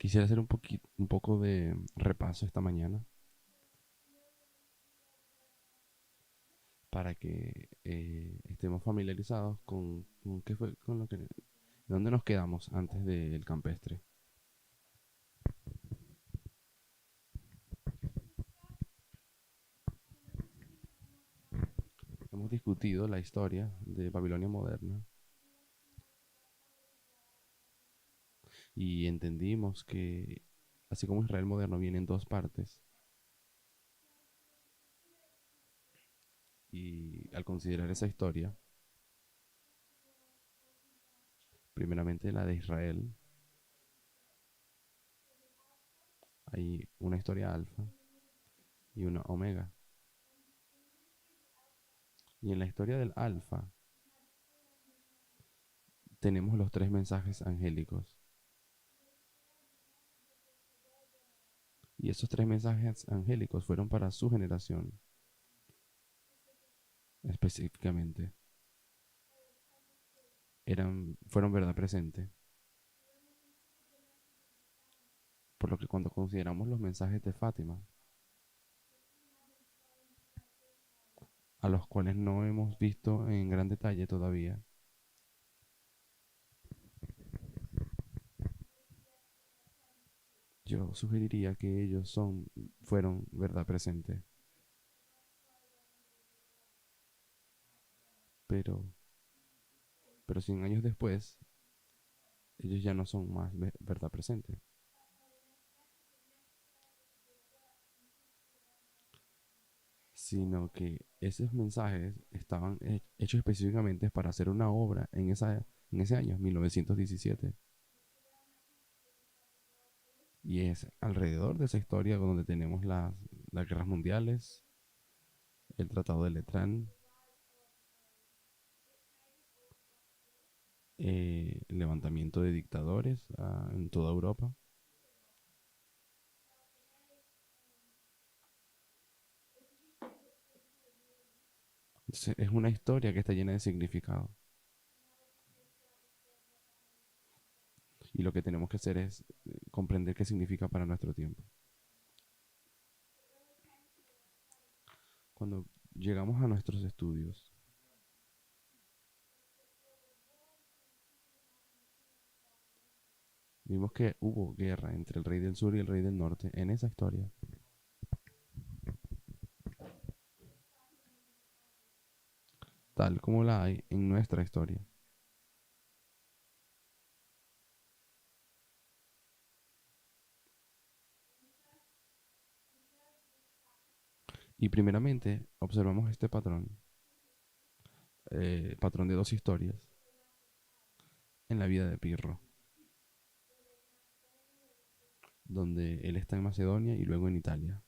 Quisiera hacer un poco de repaso esta mañana para que estemos familiarizados con qué fue, con lo que, dónde nos quedamos antes del campestre. Hemos discutido la historia de Babilonia moderna y entendimos que, así como Israel moderno viene en dos partes, y al considerar esa historia, primeramente la de Israel, hay una historia alfa y una omega. Y en la historia del alfa tenemos los tres mensajes angélicos. Y esos tres mensajes angélicos fueron para su generación, específicamente. Fueron verdad presente. Por lo que cuando consideramos los mensajes de Fátima, a los cuales no hemos visto en gran detalle todavía, yo sugeriría que fueron verdad presente. Pero, pero 100 años después, ellos ya no son más verdad presente, sino que esos mensajes estaban hechos específicamente para hacer una obra en ese año, 1917. Y es alrededor de esa historia donde tenemos las guerras mundiales, el Tratado de Letrán, el levantamiento de dictadores en toda Europa. Entonces, es una historia que está llena de significado. Y lo que tenemos que hacer es comprender qué significa para nuestro tiempo. Cuando llegamos a nuestros estudios, vimos que hubo guerra entre el rey del sur y el rey del norte en esa historia. Tal como la hay en nuestra historia. Y primeramente observamos este patrón de dos historias en la vida de Pirro, donde él está en Macedonia y luego en Italia.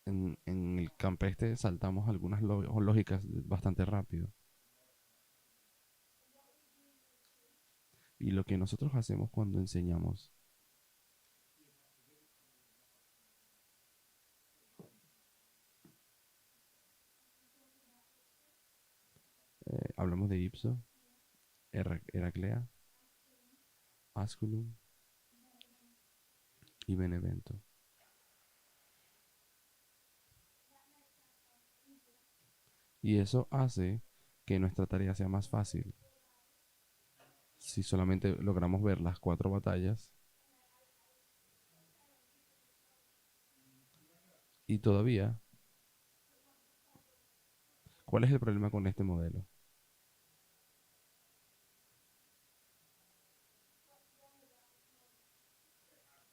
En el campestre saltamos algunas lógicas bastante rápido. Y lo que nosotros hacemos cuando enseñamos, hablamos de ipso, Heraclea, Asculum y Benevento. Y eso hace que nuestra tarea sea más fácil. Si solamente logramos ver las cuatro batallas y todavía, ¿cuál es el problema con este modelo?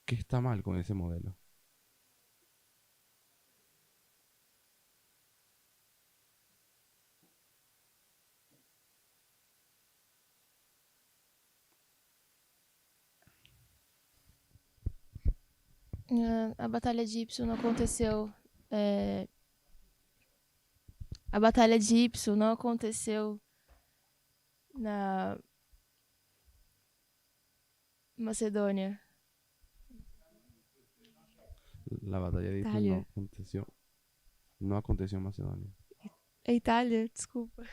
¿Qué está mal con ese modelo? A Batalha de Ipso não aconteceu. é, a Batalha de Ipso não aconteceu na Macedônia. La batalla de Ipsus Itália. no aconteció en Macedonia. É Itália, desculpa.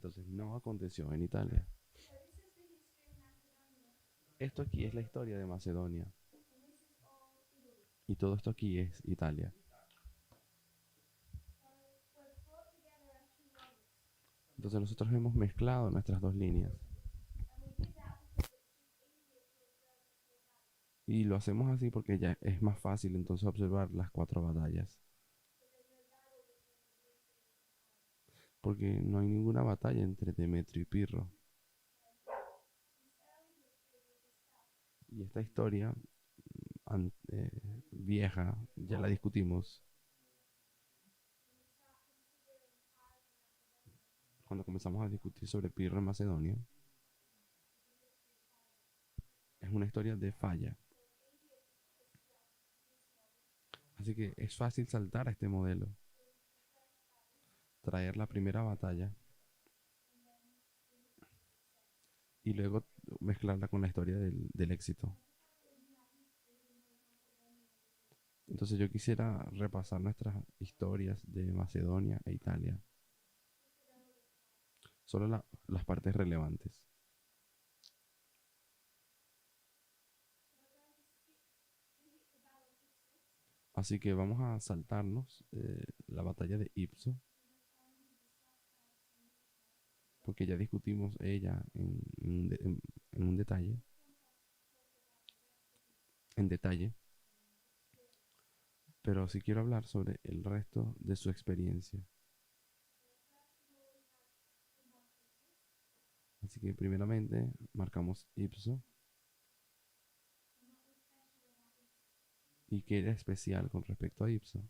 Entonces no aconteció en Italia. Esto aquí es la historia de Macedonia. Y todo esto aquí es Italia. Entonces nosotros hemos mezclado nuestras dos líneas. Y lo hacemos así porque ya es más fácil entonces observar las cuatro batallas. Porque no hay ninguna batalla entre Demetrio y Pirro. Y esta historia vieja, ya la discutimos cuando comenzamos a discutir sobre Pirro en Macedonia. Es una historia de falla. Así que es fácil saltar a este modelo, traer la primera batalla y luego mezclarla con la historia del éxito. Entonces yo quisiera repasar nuestras historias de Macedonia e Italia, solo las partes relevantes. Así que vamos a saltarnos la batalla de Ipso, porque ya discutimos ella en un detalle, en detalle, pero sí quiero hablar sobre el resto de su experiencia. Así que primeramente marcamos Ipso y qué era especial con respecto a Ipso.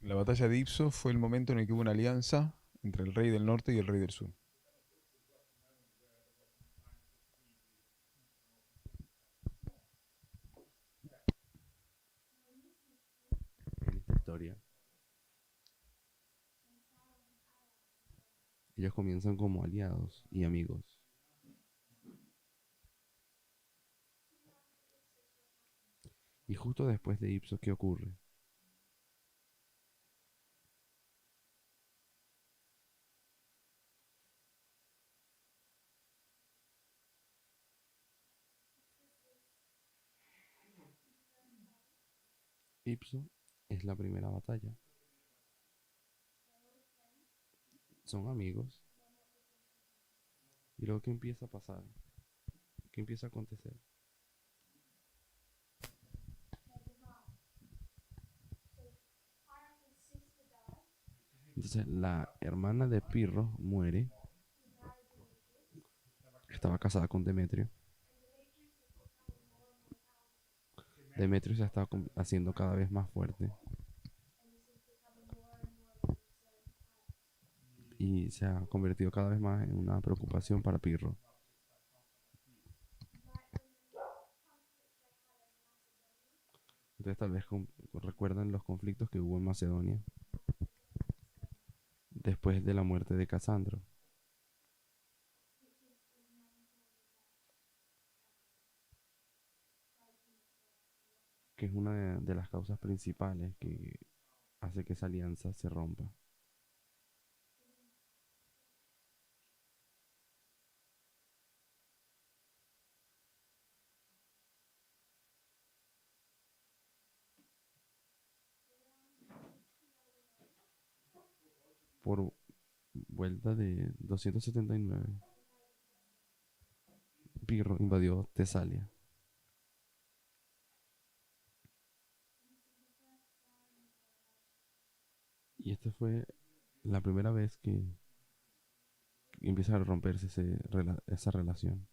La batalla de Ipso fue el momento en el que hubo una alianza entre el rey del norte y el rey del sur. En esta historia, ellos comienzan como aliados y amigos. Y justo después de Ipsos, ¿qué ocurre? Ipsos es la primera batalla. Son amigos. Y luego, ¿qué empieza a pasar? ¿Qué empieza a acontecer? Entonces, la hermana de Pirro muere. Estaba casada con Demetrio. Demetrio se está haciendo cada vez más fuerte. Y se ha convertido cada vez más en una preocupación para Pirro. Entonces tal vez recuerdan los conflictos que hubo en Macedonia después de la muerte de Casandro, que es una de las causas principales que hace que esa alianza se rompa. Por vuelta de 279, Pirro invadió Tesalia. Y esta fue la primera vez que empieza a romperse esa relación.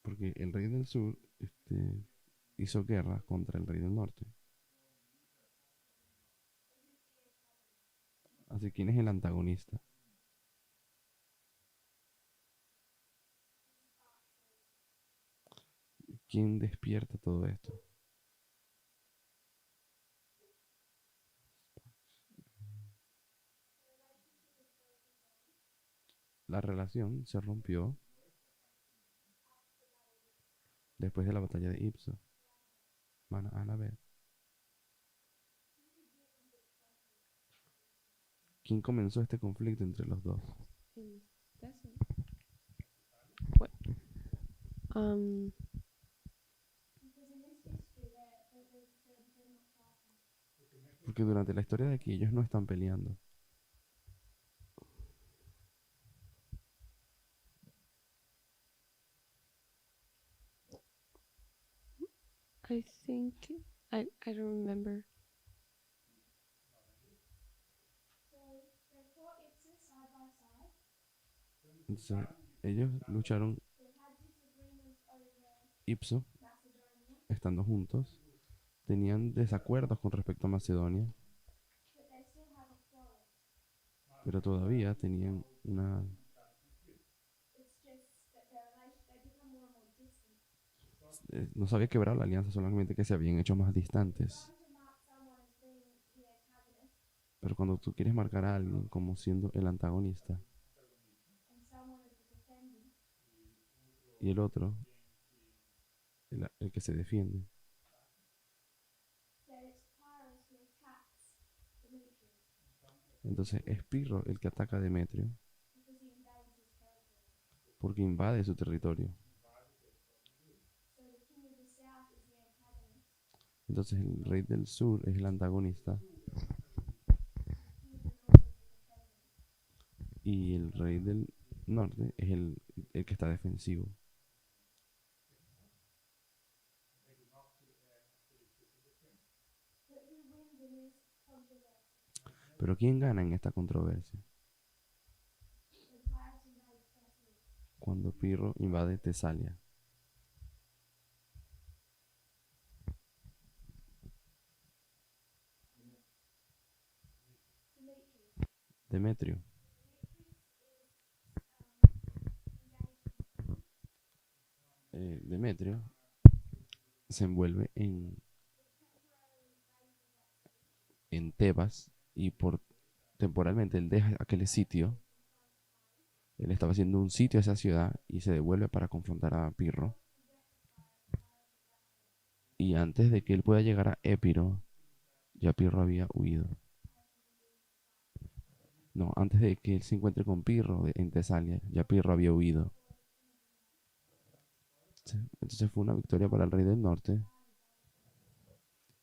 Porque el rey del sur hizo guerra contra el rey del norte. Así, ¿quién es el antagonista? ¿Quién despierta todo esto? la relación se rompió después de la batalla de Ipso. Van a ver. ¿Quién comenzó este conflicto entre los dos? In desert. What? Porque durante la historia de aquí ellos no están peleando. I think I don't remember. Entonces, ellos lucharon Ipso, estando juntos. Tenían desacuerdos con respecto a Macedonia, pero todavía tenían una... no se había quebrado la alianza, solamente que se habían hecho más distantes. Pero cuando tú quieres marcar a alguien como siendo el antagonista y el otro, el que se defiende, entonces es Pirro el que ataca a Demetrio porque invade su territorio. Entonces el rey del sur es el antagonista y el rey del norte es el que está defensivo. Pero ¿quién gana en esta controversia? Cuando Pirro invade Tesalia. Demetrio. Demetrio se envuelve en Tebas y por temporalmente él deja aquel sitio. Él estaba haciendo un sitio a esa ciudad y se devuelve para confrontar a Pirro. Y antes de que él pueda llegar a Épiro, ya Pirro había huido. No, antes de que él se encuentre con Pirro en Tesalia, ya Pirro había huido. Entonces fue una victoria para el rey del norte,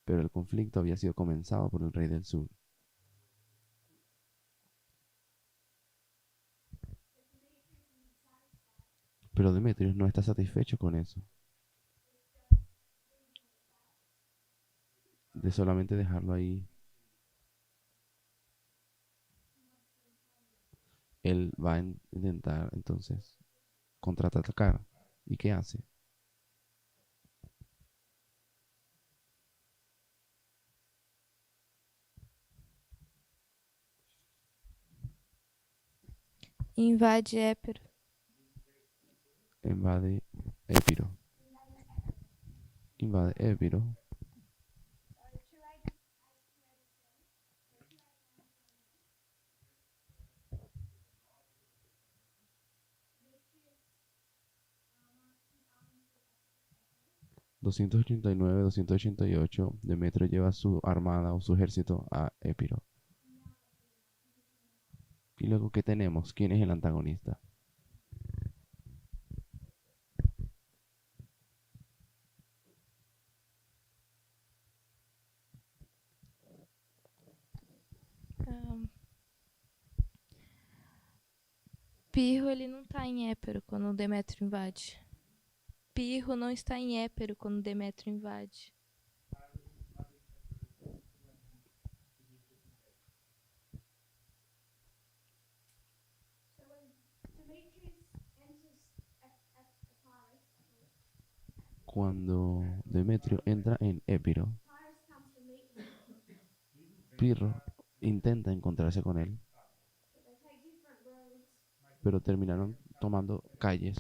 pero el conflicto había sido comenzado por el rey del sur. Pero Demetrios no está satisfecho con eso, de solamente dejarlo ahí. Él va a intentar entonces contraatacar. ¿Y qué hace? Invade Épiro. Invade Épiro. Invade Épiro. ...289, 288... Demetrio lleva su armada o su ejército a Épiro. Y luego, ¿qué tenemos? ¿Quién es el antagonista? Um, Pirro, ele não tá em Épiro quando o Demétrio invade. Pirro não está em Épiro quando o Demétrio invade. Cuando Demetrio entra en Épiro, Pirro intenta encontrarse con él, pero terminaron tomando calles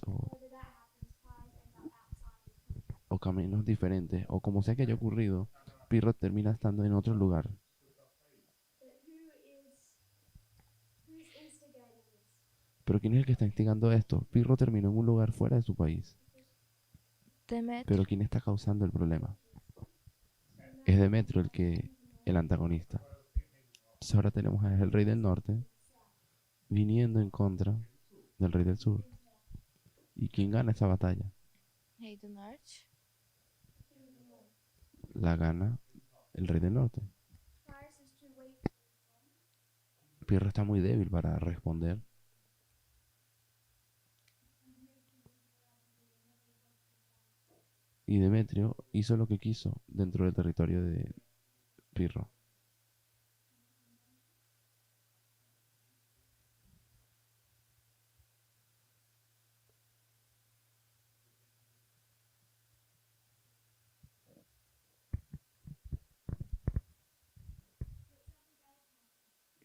o caminos diferentes, o como sea que haya ocurrido, Pirro termina estando en otro lugar. Pero ¿quién es el que está instigando esto? Pirro terminó en un lugar fuera de su país. Demétrio. Pero ¿quién está causando el problema? Es Demetrio el antagonista. Entonces ahora tenemos al rey del norte viniendo en contra del rey del sur. ¿Y quién gana esa batalla? Rei do Norte. La gana el rey del norte. Pirro está muy débil para responder. Y Demetrio hizo lo que quiso dentro del territorio de Pirro.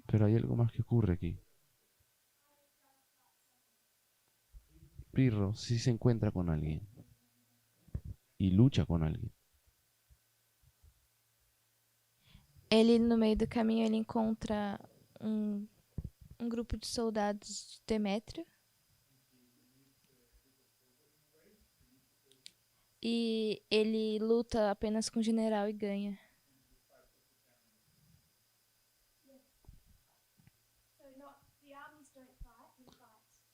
Pero hay algo más que ocurre aquí. Pirro sí se encuentra con alguien y lucha con alguien. Ele, no meio do caminho, ele encontra um grupo de soldados de Demétrio. E ele luta apenas com o general e ganha.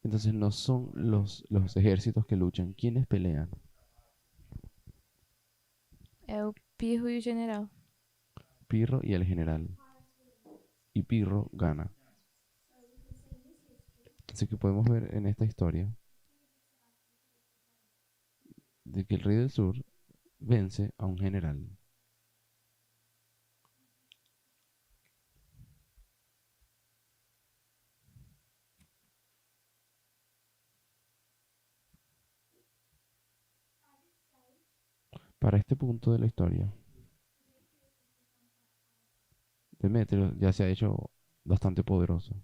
Entonces no son los ejércitos que luchan. ¿Quiénes pelean? É o Pirro e o general. Pirro y el general. Y Pirro gana. Así que podemos ver en esta historia de que el rey del sur vence a un general. Para este punto de la historia, Demetrio ya se ha hecho bastante poderoso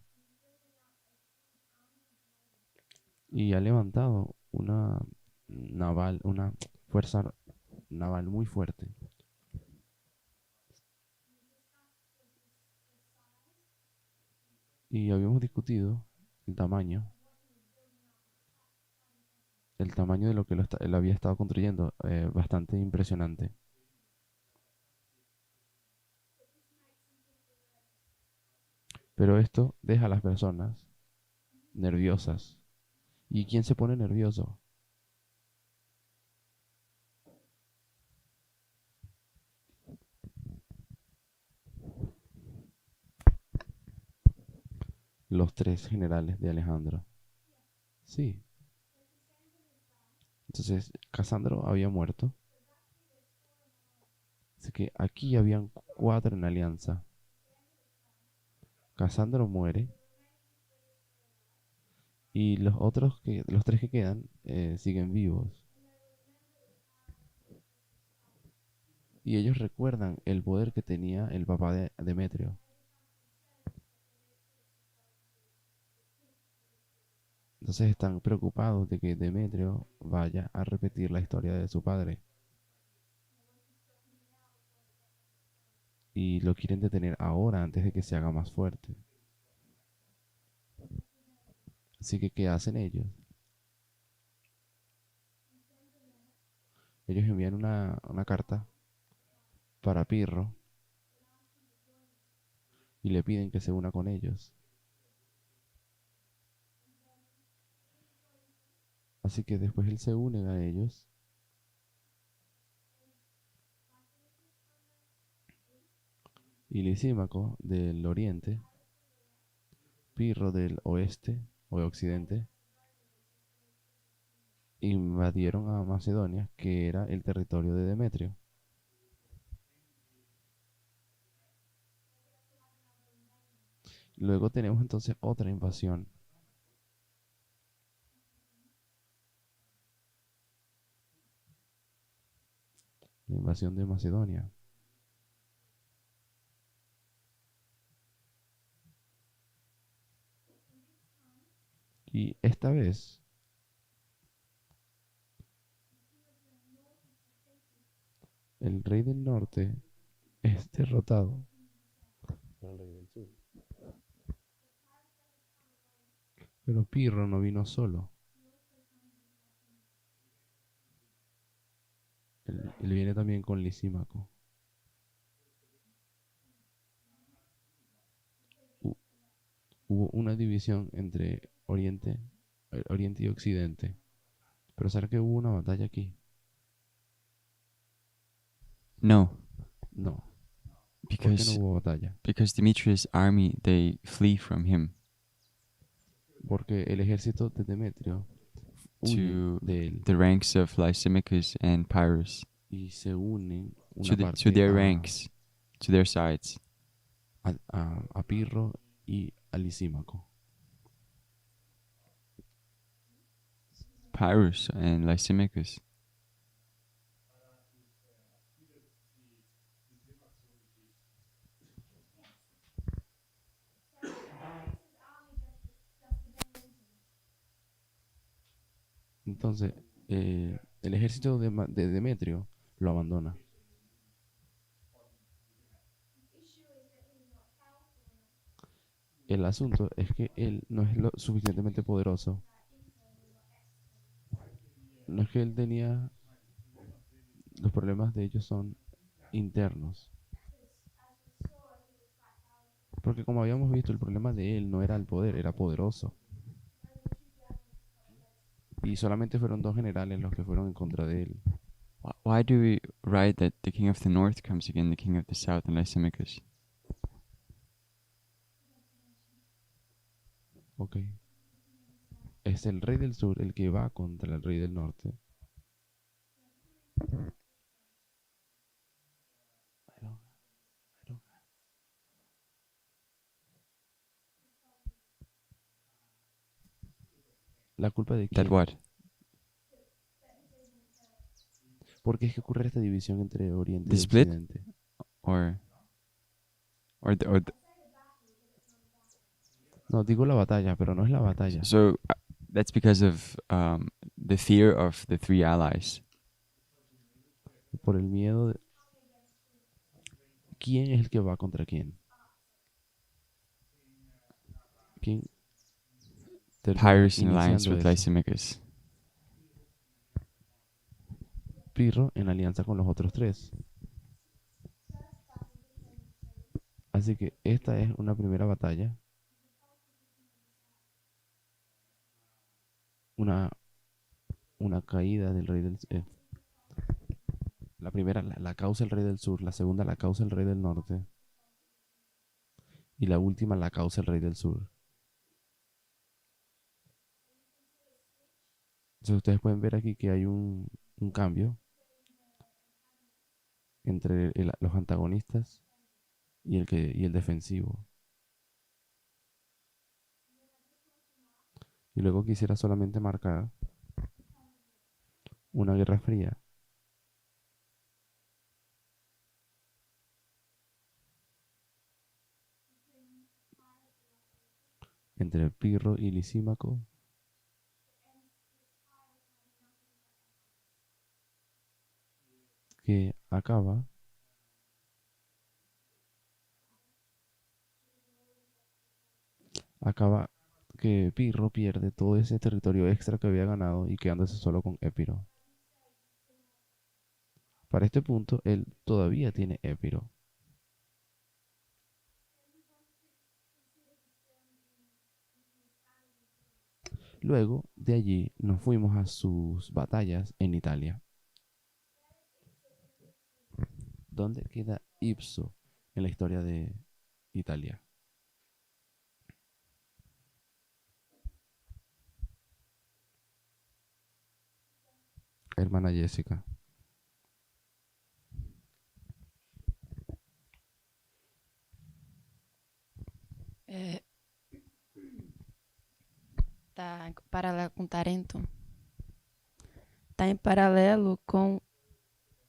y ha levantado una fuerza naval muy fuerte. Y habíamos discutido el tamaño, el tamaño de lo que él había estado construyendo, bastante impresionante. Pero esto deja a las personas nerviosas. ¿Y quién se pone nervioso? Los tres generales de Alejandro. Sí. Entonces, Casandro había muerto. Así que aquí habían cuatro en alianza. Casandro muere. Y los tres que quedan, siguen vivos. Y ellos recuerdan el poder que tenía el papá de Demetrio. Entonces están preocupados de que Demetrio vaya a repetir la historia de su padre. Y lo quieren detener ahora antes de que se haga más fuerte. Así que, ¿qué hacen ellos? Ellos envían una carta para Pirro y le piden que se una con ellos. Así que después él se une a ellos y Lisímaco del oriente, Pirro del oeste o de occidente, invadieron a Macedonia, que era el territorio de Demetrio. Luego tenemos entonces otra invasión. La invasión de Macedonia. Y esta vez el rey del norte es derrotado por el rey del sur. Pero Pirro no vino solo. Él viene también con Lisímaco. Hu- Hubo una división entre Oriente y Occidente. Pero ¿será que hubo una batalla aquí? No, No. ¿Por qué no because hubo batalla? Demetrius' army, they flee from him Porque el ejército de Demetrio huye to de él the ranks of Lysimachus and Pyrrhus, y se unen to, una to parte their ranks, to their sides. a Pirro y a Lisímaco. Pyrrhus and Lysimachus. Entonces, el ejército de Demetrio lo abandona. El asunto es que él no es lo suficientemente poderoso. No es que él tenía... Los problemas de ellos son internos. Porque como habíamos visto, el problema de él no era el poder, era poderoso. Y solamente fueron 2 generales los que fueron en contra de él. Why do we write that the king of the north comes again, the king of the south, and Lysimachus? Ok. Es el rey del sur el que va contra el rey del norte. ¿La culpa de That quién? what? ¿Por qué es que ocurre esta división entre Oriente The y split? Occidente? Or the No, digo la batalla, pero no es la batalla. so that's because of the fear of the 3 allies. Por el miedo de... ¿Quién es el que va contra quién? ¿Quién termina Pyrrhus in alliance iniciando with eso? Lysimachus. Pirro en alianza con los otros 3. Así que esta es una primera batalla. Una caída del rey del... la primera la causa el rey del sur, la segunda la causa el rey del norte y la última la causa el rey del sur. Entonces ustedes pueden ver aquí que hay un cambio entre los antagonistas y el defensivo. Y luego quisiera solamente marcar una guerra fría entre Pirro y Lisímaco, que acaba que Pirro pierde todo ese territorio extra que había ganado y quedándose solo con Épiro. Para este punto, él todavía tiene Épiro. Luego de allí nos fuimos a sus batallas en Italia. ¿Dónde queda Ipso en la historia de Italia? Hermana Jessica. É, tá em paralelo com Tarento. Tá em paralelo com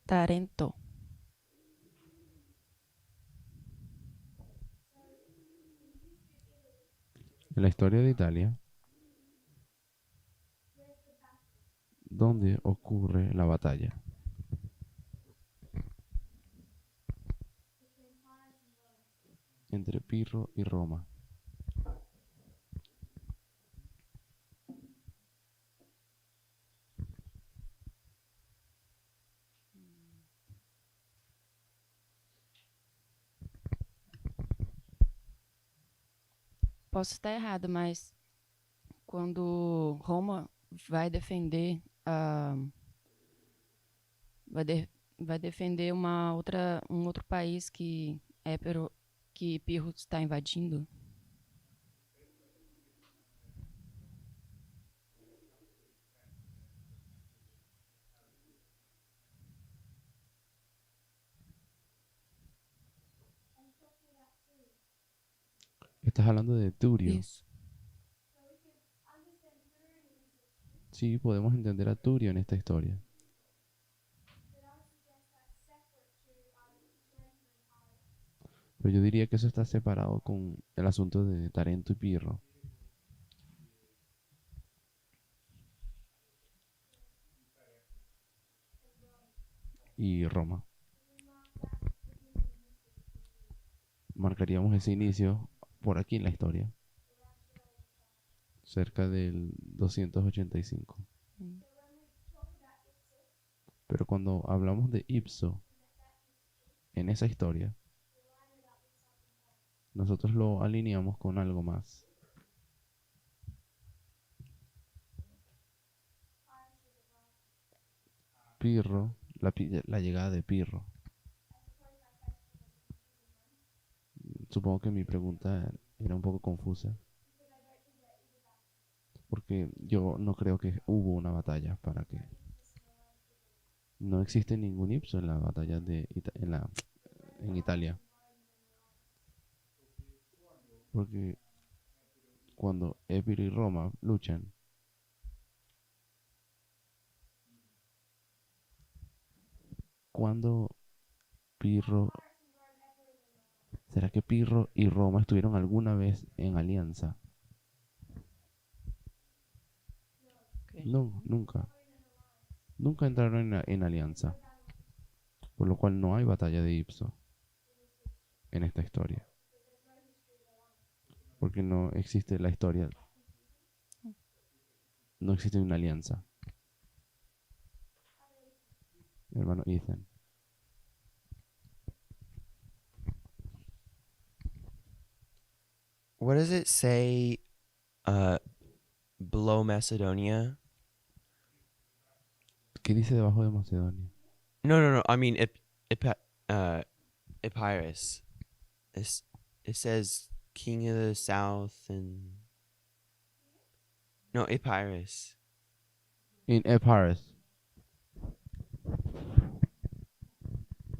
Tarento. En la historia de Italia, ¿dónde ocurre la batalla? Entre Pirro y Roma. posso estar errado, mas quando Roma vai defender vai defender um outro país que que Pirro está invadindo. Estás hablando de Turio. Isso. Sí, podemos entender a Turio en esta historia. Pero yo diría que eso está separado con el asunto de Tarento y Pirro. Y Roma. Marcaríamos ese inicio por aquí en la historia. Cerca del 285. Hum. Pero cuando hablamos de Ipso en esa historia, nosotros lo alineamos con algo más. Pirro, la llegada de Pirro. Supongo que mi pregunta era un poco confusa. Porque yo no creo que hubo una batalla para que... No existe ningún Ipso en la batalla en Italia. Porque cuando Épiro y Roma luchan, cuando Pirro... ¿Será que Pirro y Roma estuvieron alguna vez en alianza? Ok. No, nunca. Nunca entraron en alianza. Por lo cual no hay batalla de Ipso en esta historia. Porque no existe la historia. No existe una alianza. Hermano Ethan. What does it say uh, below Macedonia? ¿Qué dice debajo de Macedonia? No. I mean, Epirus. It says King of the South and... No, Epirus. In Epirus.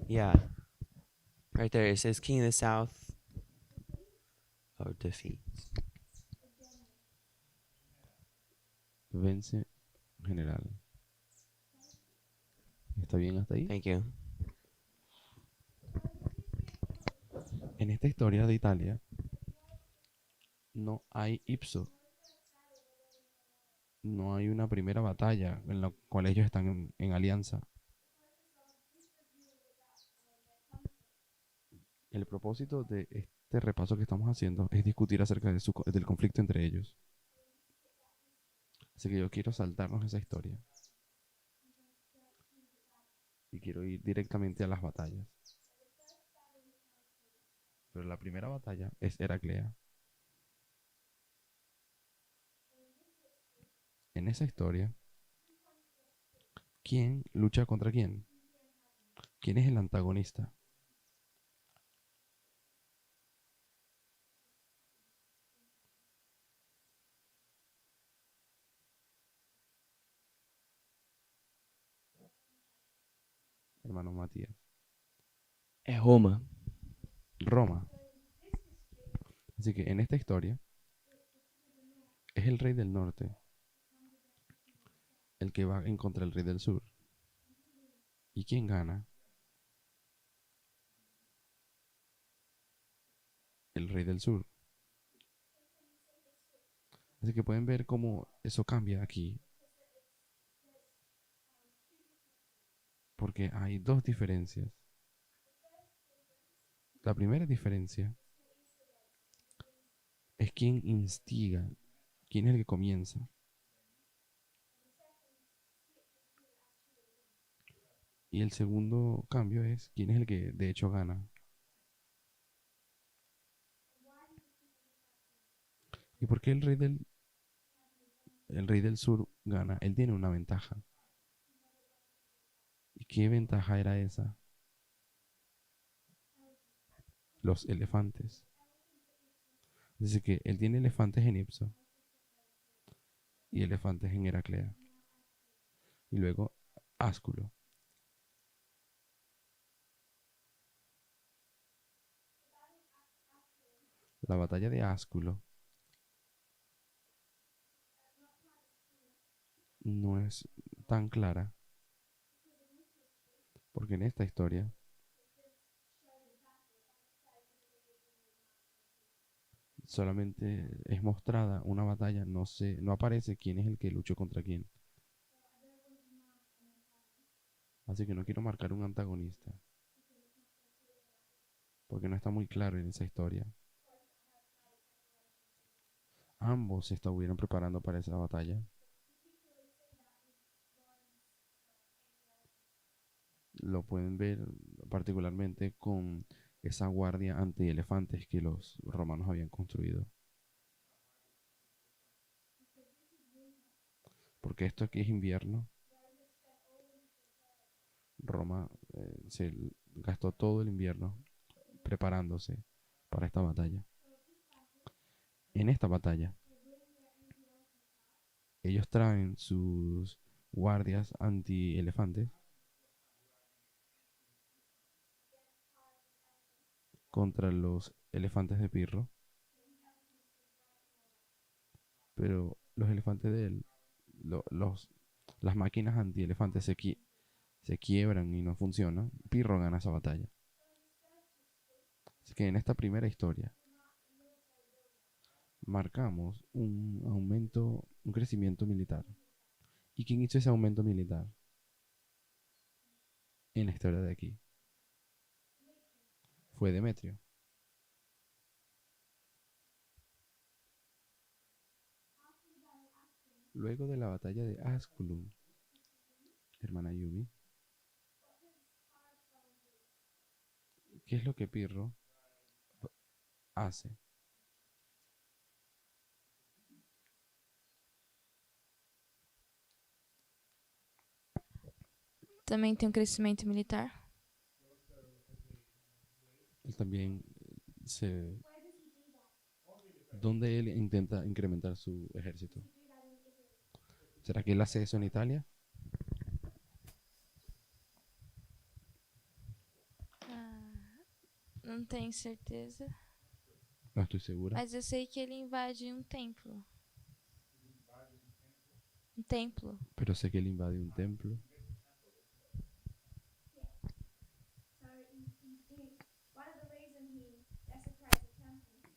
Yeah. Right there, it says King of the South or defeats. Vence general. ¿Está bien hasta ahí? Thank you. En esta historia de Italia no hay Ipso. No hay una primera batalla en la cual ellos están en alianza. El propósito de este repaso que estamos haciendo es discutir acerca del conflicto entre ellos. Así que yo quiero saltarnos esa historia. Y quiero ir directamente a las batallas. Pero la primera batalla es Heraclea. En esa historia, ¿quién lucha contra quién? ¿Quién es el antagonista? Hermano Matías. Es Roma. Roma. Así que en esta historia es el rey del norte el que va en contra del rey del sur. ¿Y quién gana? El rey del sur. Así que pueden ver cómo eso cambia aquí. Porque hay dos diferencias. La primera diferencia es quién instiga, quién es el que comienza. Y el segundo cambio es quién es el que de hecho gana. ¿Y por qué el rey del sur gana? Él tiene una ventaja. ¿Y qué ventaja era esa? Los elefantes. Dice que él tiene elefantes en Ipso y elefantes en Heraclea. Y luego Ásculo. La batalla de Ásculo no es tan clara porque en esta historia solamente es mostrada una batalla, no aparece quién es el que luchó contra quién. Así que no quiero marcar un antagonista porque no está muy claro en esa historia. Ambos se estuvieron preparando para esa batalla. Lo pueden ver particularmente con esa guardia anti-elefantes que los romanos habían construido. Porque esto aquí es invierno. Roma se gastó todo el invierno preparándose para esta batalla. En esta batalla, ellos traen sus guardias anti-elefantes contra los elefantes de Pirro. Pero los elefantes de él, las máquinas anti-elefantes se quiebran y no funcionan. Pirro gana esa batalla. Así que en esta primera historia marcamos un aumento, un crecimiento militar. ¿Y quién hizo ese aumento militar? En la historia de aquí. Fue Demetrio. Luego de la batalla de Asculum, hermana Yumi, ¿qué es lo que Pirro hace? Também tem um crescimento militar. Él también se... ¿Dónde él intenta incrementar su ejército? ¿Será que él hace eso en Italia? Não tenho certeza. No estoy segura. Mas eu sei que ele invade um templo. Um templo. Pero sé que él invade un templo.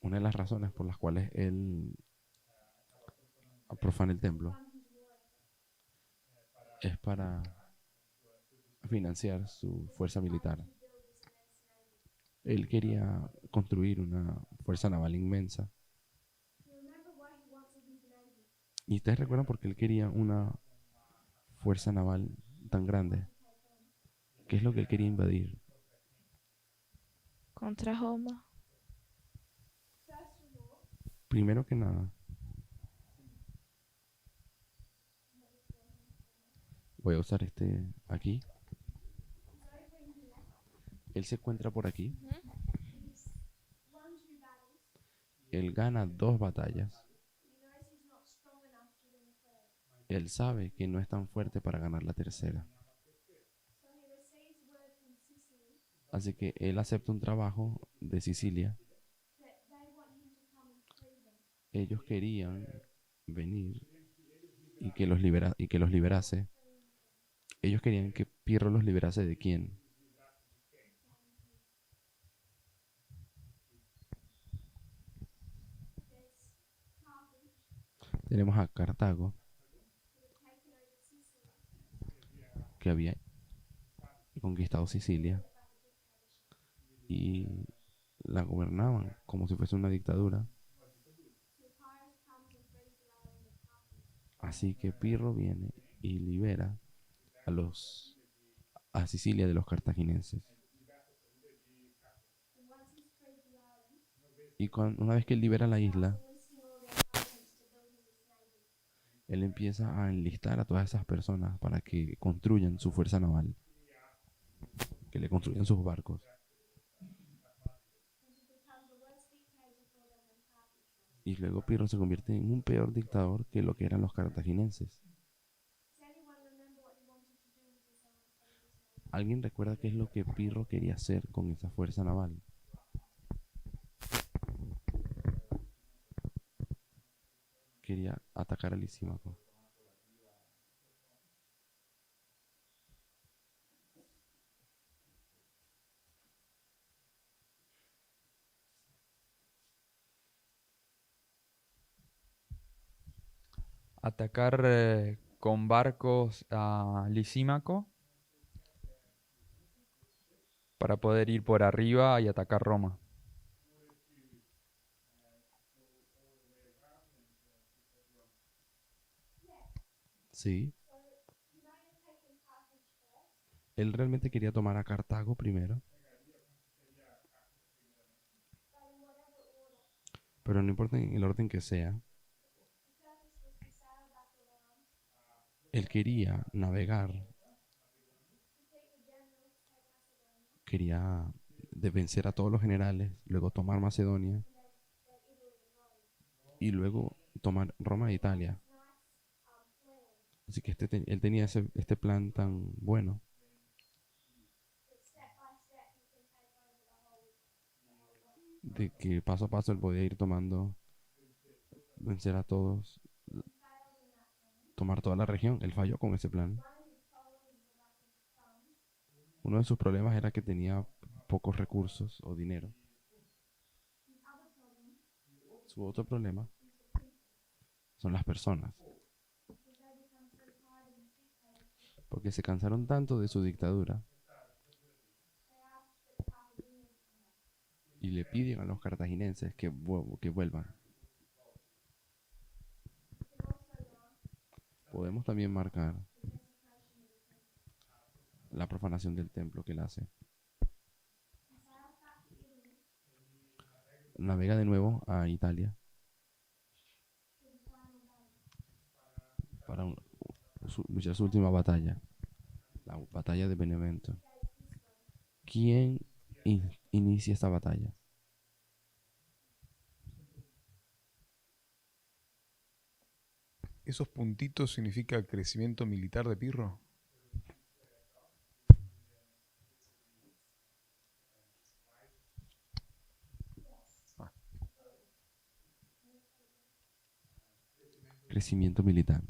Una de las razones por las cuales él profana el templo es para financiar su fuerza militar. Él quería construir una fuerza naval inmensa. ¿Y ustedes recuerdan por qué él quería una fuerza naval tan grande? ¿Qué es lo que él quería invadir? Contra Roma. Primero que nada, voy a usar este aquí. Él se encuentra por aquí. Él gana 2 batallas. Él sabe que no es tan fuerte para ganar la tercera. Así que él acepta un trabajo de Sicilia. Ellos querían venir y que los liberase. Ellos querían que Pirro los liberase ¿de quién? Tenemos a Cartago, que había conquistado Sicilia y la gobernaban como si fuese una dictadura. Así que Pirro viene y libera a Sicilia de los cartagineses. Y una vez que él libera la isla, él empieza a enlistar a todas esas personas para que construyan su fuerza naval, que le construyan sus barcos. Y luego Pirro se convierte en un peor dictador que lo que eran los cartagineses. ¿Alguien recuerda qué es lo que Pirro quería hacer con esa fuerza naval? Quería atacar a Lisímaco. Atacar con barcos a Lisímaco para poder ir por arriba y atacar Roma. Sí. Él realmente quería tomar a Cartago primero. Pero no importa en el orden que sea, él quería navegar, quería vencer a todos los generales, luego tomar Macedonia y luego tomar Roma e Italia. Así que él tenía este plan tan bueno de que paso a paso él podía ir tomando, vencer a todos, tomar toda la región. Él falló con ese plan. Uno de sus problemas era que tenía pocos recursos o dinero. Su otro problema son las personas, porque se cansaron tanto de su dictadura y le piden a los cartagineses que vuelvan. Podemos también marcar la profanación del templo que él hace. Navega de nuevo a Italia para luchar su última batalla, la batalla de Benevento. ¿Quién inicia esta batalla? ¿Esos puntitos significa crecimiento militar de Pirro? Crecimiento militar.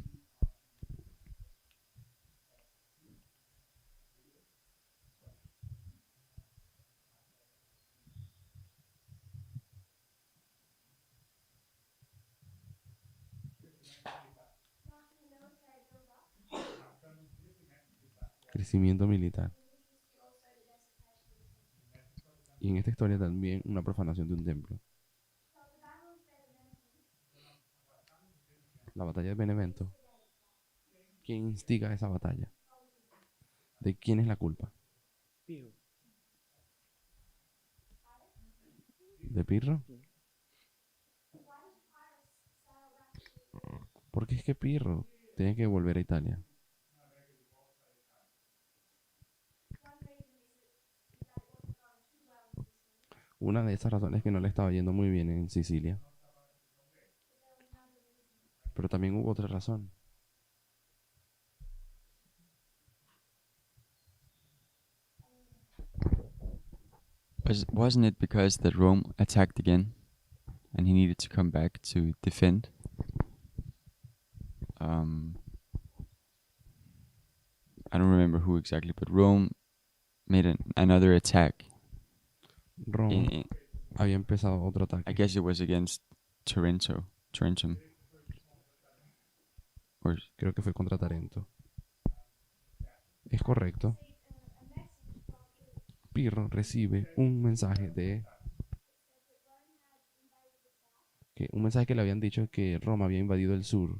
Crecimiento militar. Y en esta historia también una profanación de un templo. La batalla de Benevento. ¿Quién instiga esa batalla? ¿De quién es la culpa? ¿De Pirro? Porque es que Pirro tiene que volver a Italia. Una de esas razones es que no le estaba yendo muy bien en Sicilia. Pero también hubo otra razón. Wasn't it because that Rome attacked again, and he needed to come back to defend? I don't remember who exactly, but Rome made another attack. Roma había empezado otro I ataque. guess it was against Tarentum. Or Creo que fue contra Tarento. Es correcto. Pirro recibe un mensaje un mensaje que le habían dicho que Roma había invadido el sur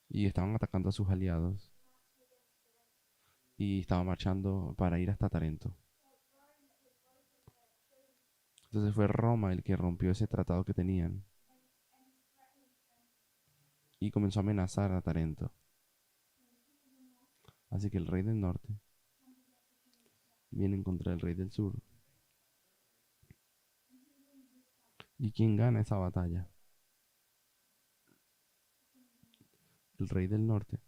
y estaban atacando a sus aliados y estaba marchando para ir hasta Tarento. Entonces fue Roma el que rompió ese tratado que tenían y comenzó a amenazar a Tarento. Así que el rey del norte viene en contra del rey del sur. ¿Y quién gana esa batalla? El rey del norte.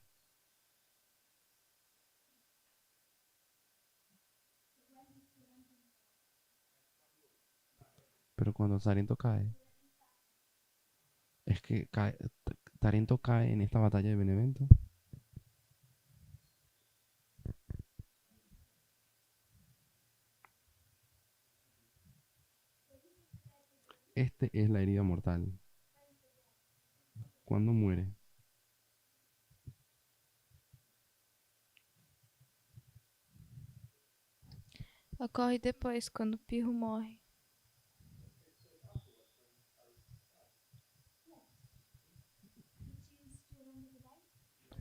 Pero cuando Tarento cae, es que Tarento cae en esta batalla de Benevento. Este es la herida mortal. ¿Cuándo muere? Ocorre depois, quando Pirro morre.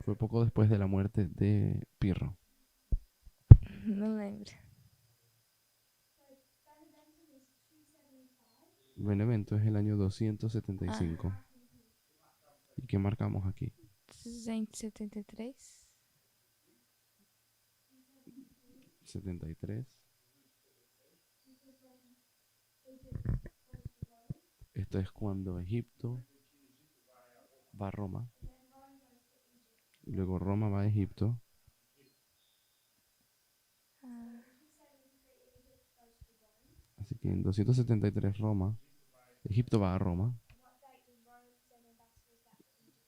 Fue poco después de la muerte de Pirro. Não lembro. Benevento es el año 275. ¿Y qué marcamos aquí? 273. 73. Esto es cuando Egipto va a Roma. Luego Roma va a Egipto. Así que en 273 Roma, Egipto va a Roma.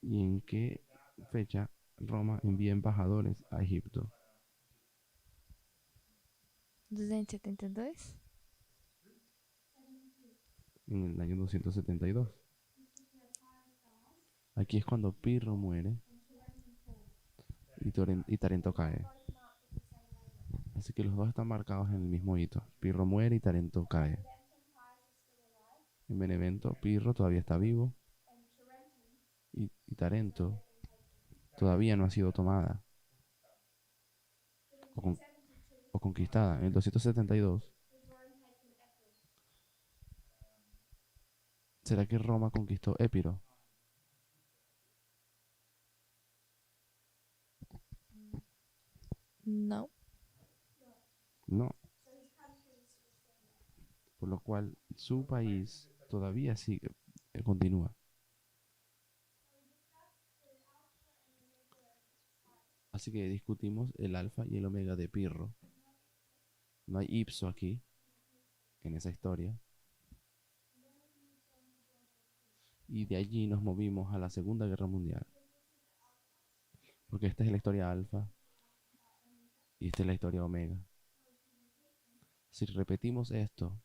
¿Y en qué fecha Roma envía embajadores a Egipto? 272? En el año 272. Aquí es cuando Pirro muere y Tarento cae. Así que los dos están marcados en el mismo hito. Pirro muere y Tarento cae. En Benevento, Pirro todavía está vivo y Tarento todavía no ha sido tomada o conquistada. En el 272, ¿será que Roma conquistó Épiro? Não. No. Por lo cual su país todavía sigue, continúa. Así que discutimos el alfa y el omega de Pirro. No hay ipso aquí, en esa historia. Y de allí nos movimos a la Segunda Guerra Mundial. Porque esta es la historia alfa y esta es la historia omega. Si repetimos esto,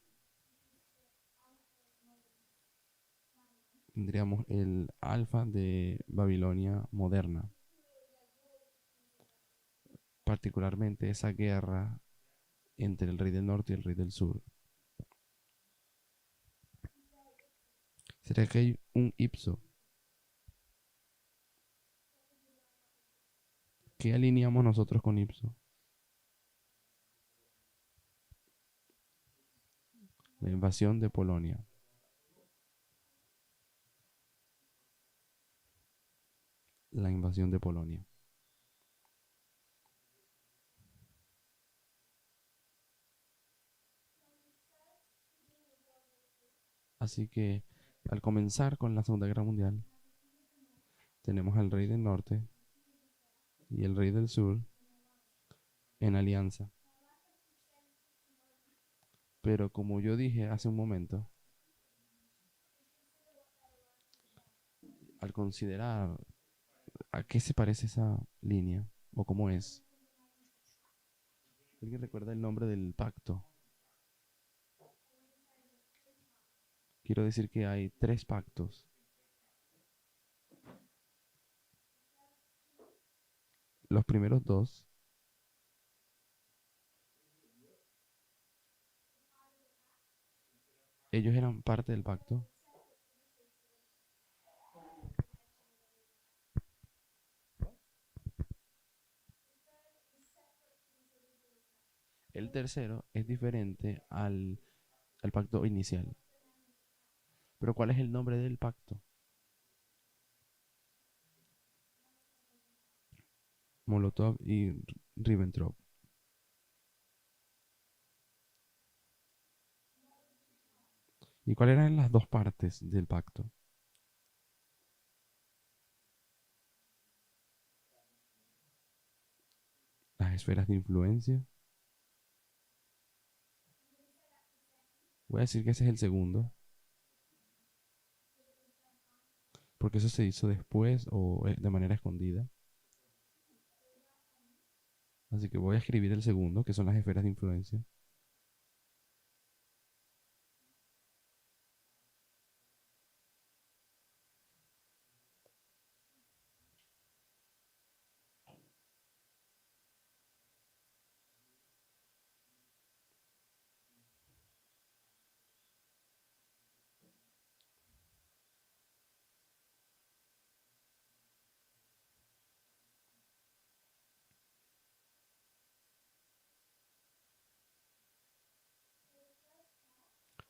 tendríamos el alfa de Babilonia moderna. Particularmente esa guerra entre el rey del norte y el rey del sur. ¿Será que hay un ipso? ¿Qué alineamos nosotros con ipso? La invasión de Polonia. La invasión de Polonia. Así que al comenzar con la Segunda Guerra Mundial, tenemos al rey del norte y el rey del sur en alianza. Pero como yo dije hace un momento, al considerar a qué se parece esa línea o cómo es, ¿alguien recuerda el nombre del pacto? Quiero decir que hay 3 pactos. Los primeros 2 ellos eran parte del pacto. El tercero es diferente al pacto inicial. Pero ¿cuál es el nombre del pacto? Molotov y Ribbentrop. ¿Y cuáles eran las dos partes del pacto? Las esferas de influencia. Voy a decir que ese es el segundo, porque eso se hizo después o de manera escondida. Así que voy a escribir el segundo, que son las esferas de influencia.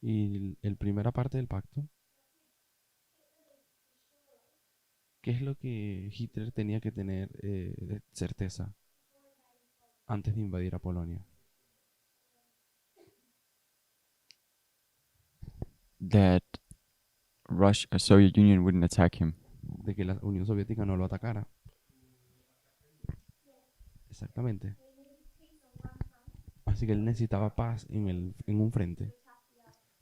Y el primera parte del pacto, ¿qué es lo que Hitler tenía que tener de certeza antes de invadir a Polonia? That Russia, Soviet Union wouldn't attack him. De que la Unión Soviética no lo atacara. Exactamente. Así que él necesitaba paz en un frente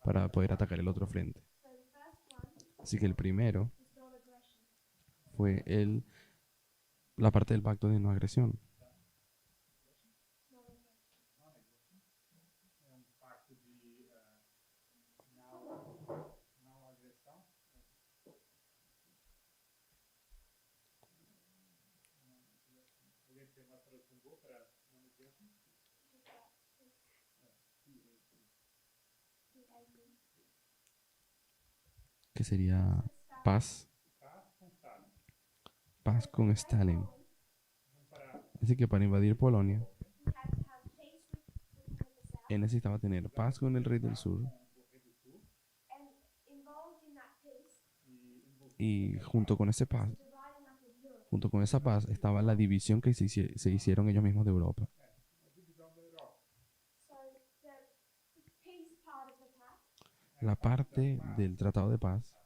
para poder atacar el otro frente. Así que el primero fue la parte del pacto de no agresión. Que sería paz. Paz con Stalin. Así que para invadir Polonia, él necesitaba tener paz con el rey del sur. Y junto con esa paz estaba la división que se hicieron ellos mismos de Europa. La parte del Tratado de Paz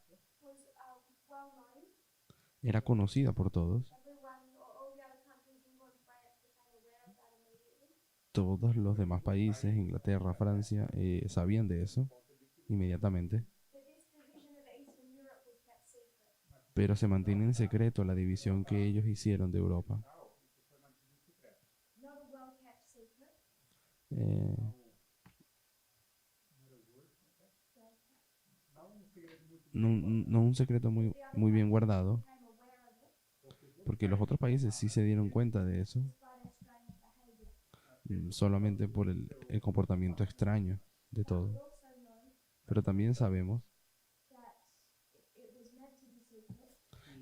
era conocida por todos. Todos los demás países, Inglaterra, Francia, sabían de eso inmediatamente. Pero se mantiene en secreto la división que ellos hicieron de Europa. Eh, no un secreto muy bien guardado, porque los otros países sí se dieron cuenta de eso, solamente por el comportamiento extraño de todo. Pero también sabemos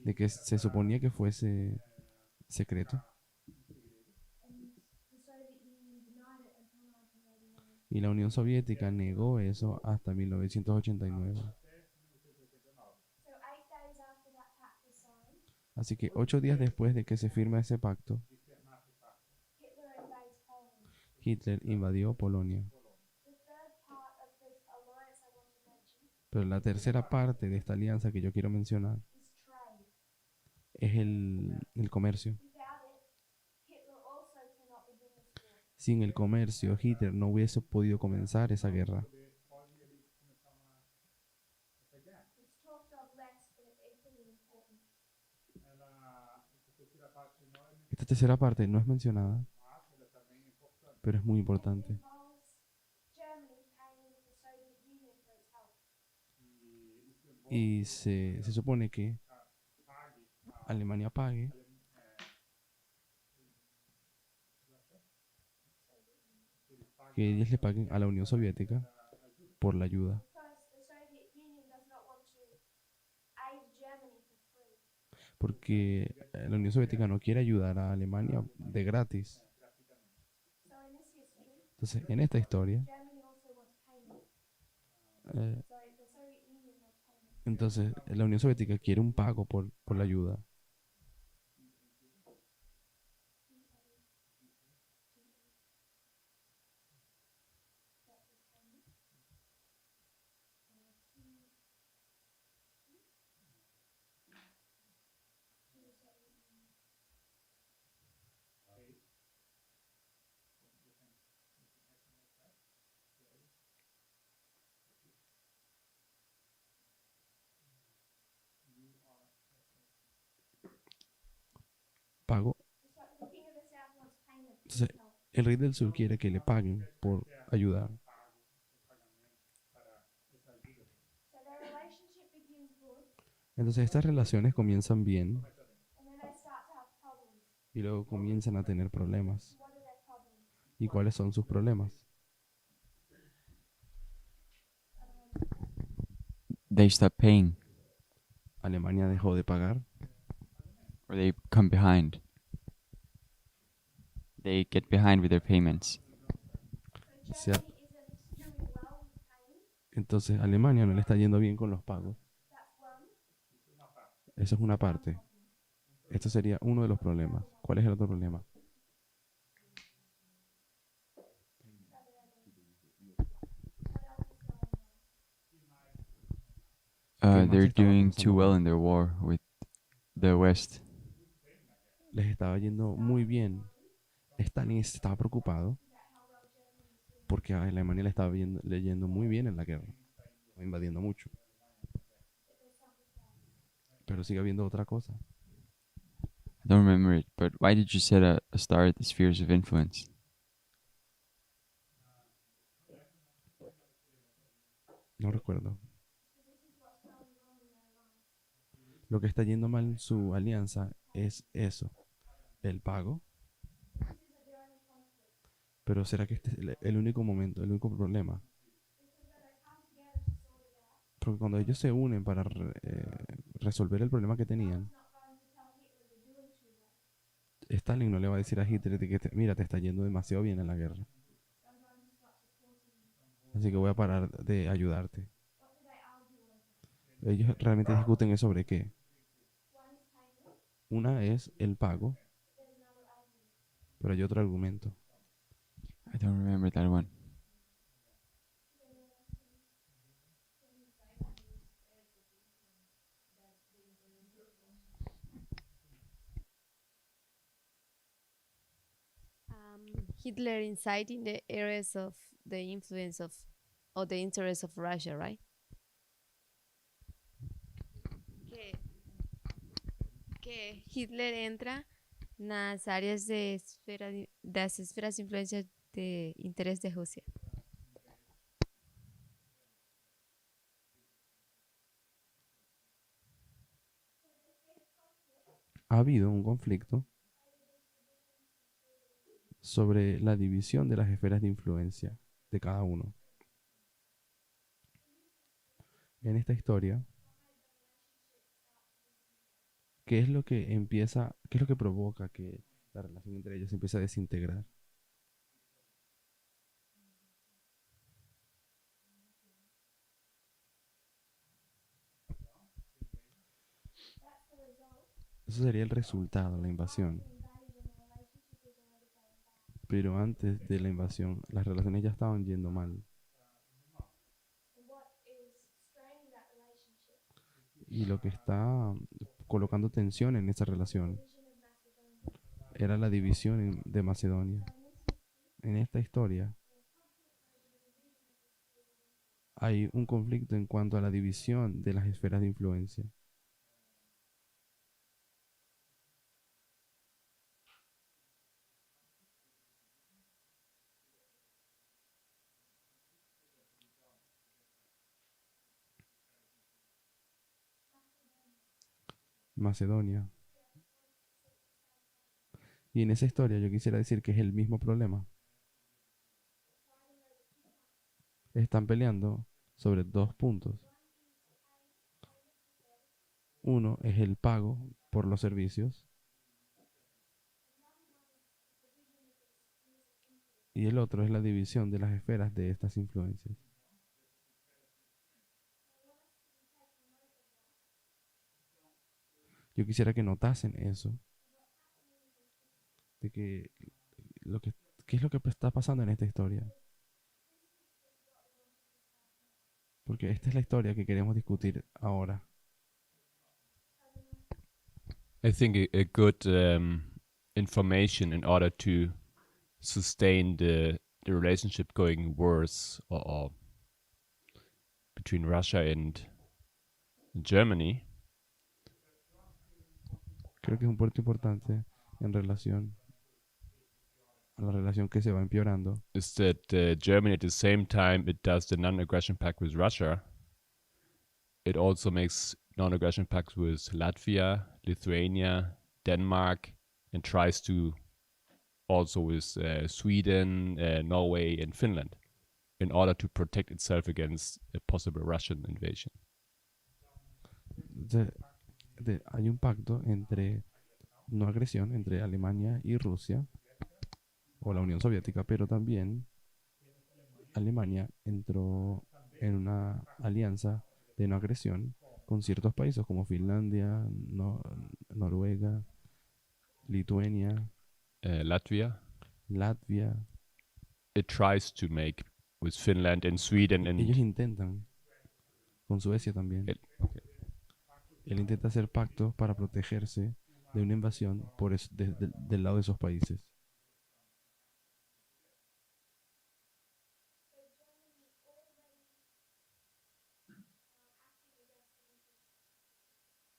de que se suponía que fuese secreto. Y la Unión Soviética negó eso hasta 1989. Así que 8 días después de que se firma ese pacto, Hitler invadió Polonia. Pero la tercera parte de esta alianza que yo quiero mencionar es el comercio. Sin el comercio, Hitler no hubiese podido comenzar esa guerra. Esta tercera parte no es mencionada, pero es muy importante. Y se supone que Alemania pague que ellos le paguen a la Unión Soviética por la ayuda. Porque la Unión Soviética no quiere ayudar a Alemania de gratis. Entonces, en esta historia, eh, entonces la Unión Soviética quiere un pago por la ayuda. Entonces, el rey del sur quiere que le paguen por ayudar. Entonces, estas relaciones comienzan bien y luego comienzan a tener problemas. ¿Y cuáles son sus problemas? They stop paying, Alemania dejó de pagar, or they come behind. They get behind with their payments. o sea, entonces Alemania no le está yendo bien con los pagos. Eso es una parte. Esto sería uno de los problemas. ¿Cuál es el otro problema? más They're estaba doing pasando too well mal? in their war with the West. Les estaba yendo muy bien. Stalin estaba preocupado porque a Alemania le estaba leyendo muy bien en la guerra, invadiendo mucho. Pero sigue habiendo otra cosa. I don't remember it, but why did you set a star at the spheres of influence? No recuerdo. Lo que está yendo mal en su alianza es eso, el pago. Pero ¿será que este es el único momento, el único problema? Porque cuando ellos se unen para resolver el problema que tenían, Stalin no le va a decir a Hitler de que mira, te está yendo demasiado bien en la guerra. Así que voy a parar de ayudarte. Ellos realmente discuten es sobre qué. Una es el pago, pero hay otro argumento. I don't remember that one. Hitler inciting the areas of the influence of or the interest of Russia, right? Que Hitler entra nas áreas das esferas de influência de interesse de Rússia. Ha habido un conflicto sobre la división de las esferas de influencia de cada uno. En esta historia, ¿qué es lo que qué es lo que provoca que la relación entre ellos se empiece a desintegrar? Eso sería el resultado, la invasión. Pero antes de la invasión, las relaciones ya estaban yendo mal. Y lo que está colocando tensión en esa relación era la división de Macedonia. En esta historia hay un conflicto en cuanto a la división de las esferas de influencia. Macedonia. Y en esa historia yo quisiera decir que es el mismo problema. Están peleando sobre dos puntos. Uno es el pago por los servicios y el otro es la división de las esferas de estas influencias. Yo quisiera que notasen eso, de que qué es lo que está pasando en esta historia. Porque esta es la historia que queremos discutir ahora. I think a good information in order to sustain the relationship going worse or between Russia and Germany Creo que es un punto importante en relación a la relación que se va empeorando is that Germany, at the same time it does the non-aggression pact with Russia, it also makes non-aggression pacts with Latvia, Lithuania, Denmark, and tries to also with Sweden, Norway, and Finland, in order to protect itself against a possible Russian invasion. hay un pacto entre no agresión entre Alemania y Rusia o la Unión Soviética, pero también Alemania entró en una alianza de no agresión con ciertos países como Finlandia, Noruega, Lituania, Latvia, Latvia. it tries to make with Finland and Sweden and Ellos intentan, con Suecia también. Él intenta hacer pactos para protegerse de una invasión del lado de esos países.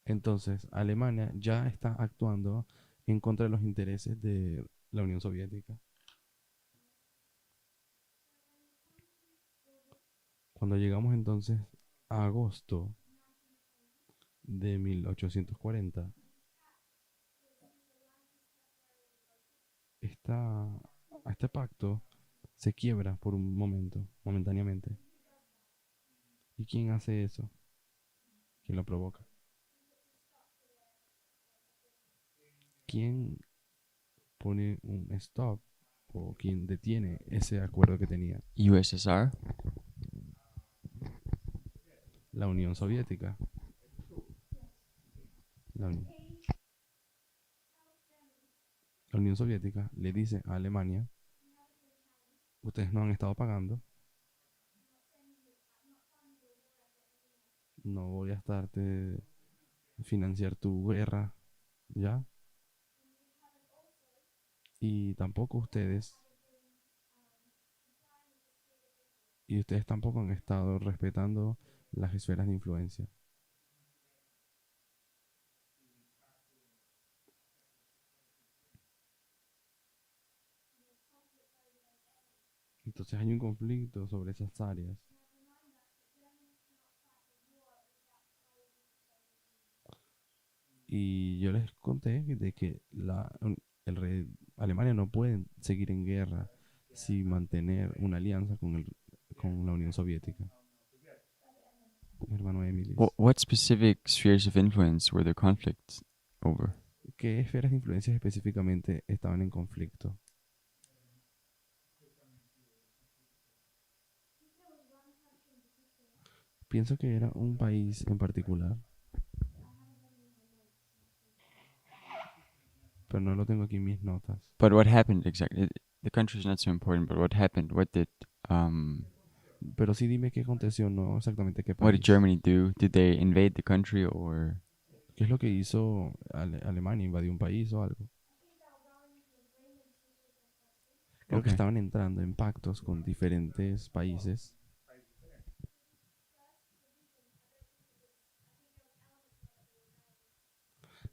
Entonces, Alemania ya está actuando en contra de los intereses de la Unión Soviética. Cuando llegamos entonces a agosto de 1840, este pacto se quiebra por un momento, momentáneamente. ¿Y quién hace eso? ¿Quién lo provoca? ¿Quién pone un stop o quién detiene ese acuerdo que tenía? USSR. La Unión Soviética. La Unión Soviética le dice a Alemania: ustedes no han estado pagando, no voy a estarte financiar tu guerra, ¿ya? Y tampoco ustedes tampoco han estado respetando las esferas de influencia. Entonces hay un conflicto sobre esas áreas. Y yo les conté de que Alemania no puede seguir en guerra sin mantener una alianza con la Unión Soviética. Mi hermano Emily. What specific spheres of influence were there conflicts over? ¿Qué esferas de influencia específicamente estaban en conflicto? Pienso que era un país en particular, pero no lo tengo aquí en mis notas. But what happened exactly? The country is not so important, but what happened? What did Pero sí dime qué aconteció, no exactamente qué what did país. Germany do? Did they invade the country or? ¿Qué es lo que hizo Alemania? ¿Invadió un país o algo? Creo que Okay. estaban entrando en pactos con diferentes países.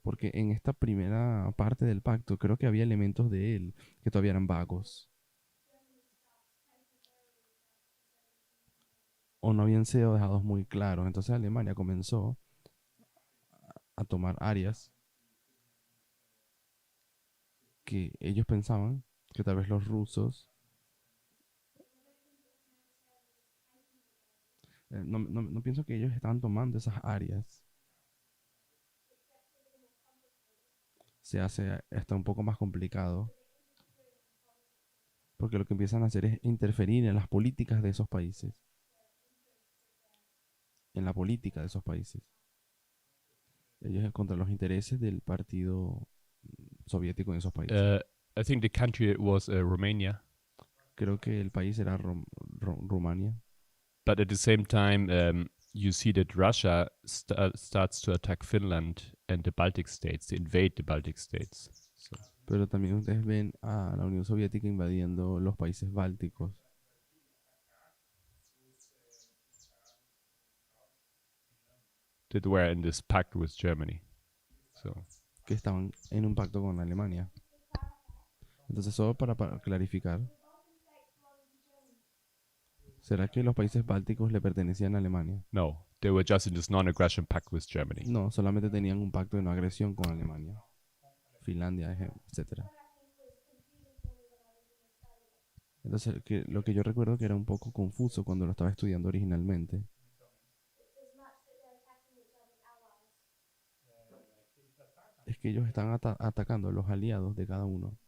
Porque en esta primera parte del pacto creo que había elementos de él que todavía eran vagos. O no habían sido dejados muy claros. Entonces Alemania comenzó a tomar áreas que ellos pensaban que tal vez los rusos no pienso que ellos estaban tomando esas áreas. Se hace hasta un poco más complicado porque lo que empiezan a hacer es interferir en las políticas de esos países. En la política de esos países. Ellos contra los intereses del partido soviético en esos países. I think the country was Romania, Creo que el país era Rumania. but at the same time, you see that Russia starts to attack Finland and the Baltic states, to invade the Baltic states. So. Pero también ustedes ven a la Unión Soviética invadiendo los países bálticos. That were in this pact with Germany. So Que estaban en un pacto con Alemania. Entonces, solo para clarificar, ¿será que los países bálticos le pertenecían a Alemania? No, they were just in this non-aggression pact with Germany. No, solamente tenían un pacto de no agresión con Alemania, Finlandia, etcétera. Entonces, lo que yo recuerdo que era un poco confuso cuando lo estaba estudiando originalmente, es que ellos están atacando a los aliados de cada uno.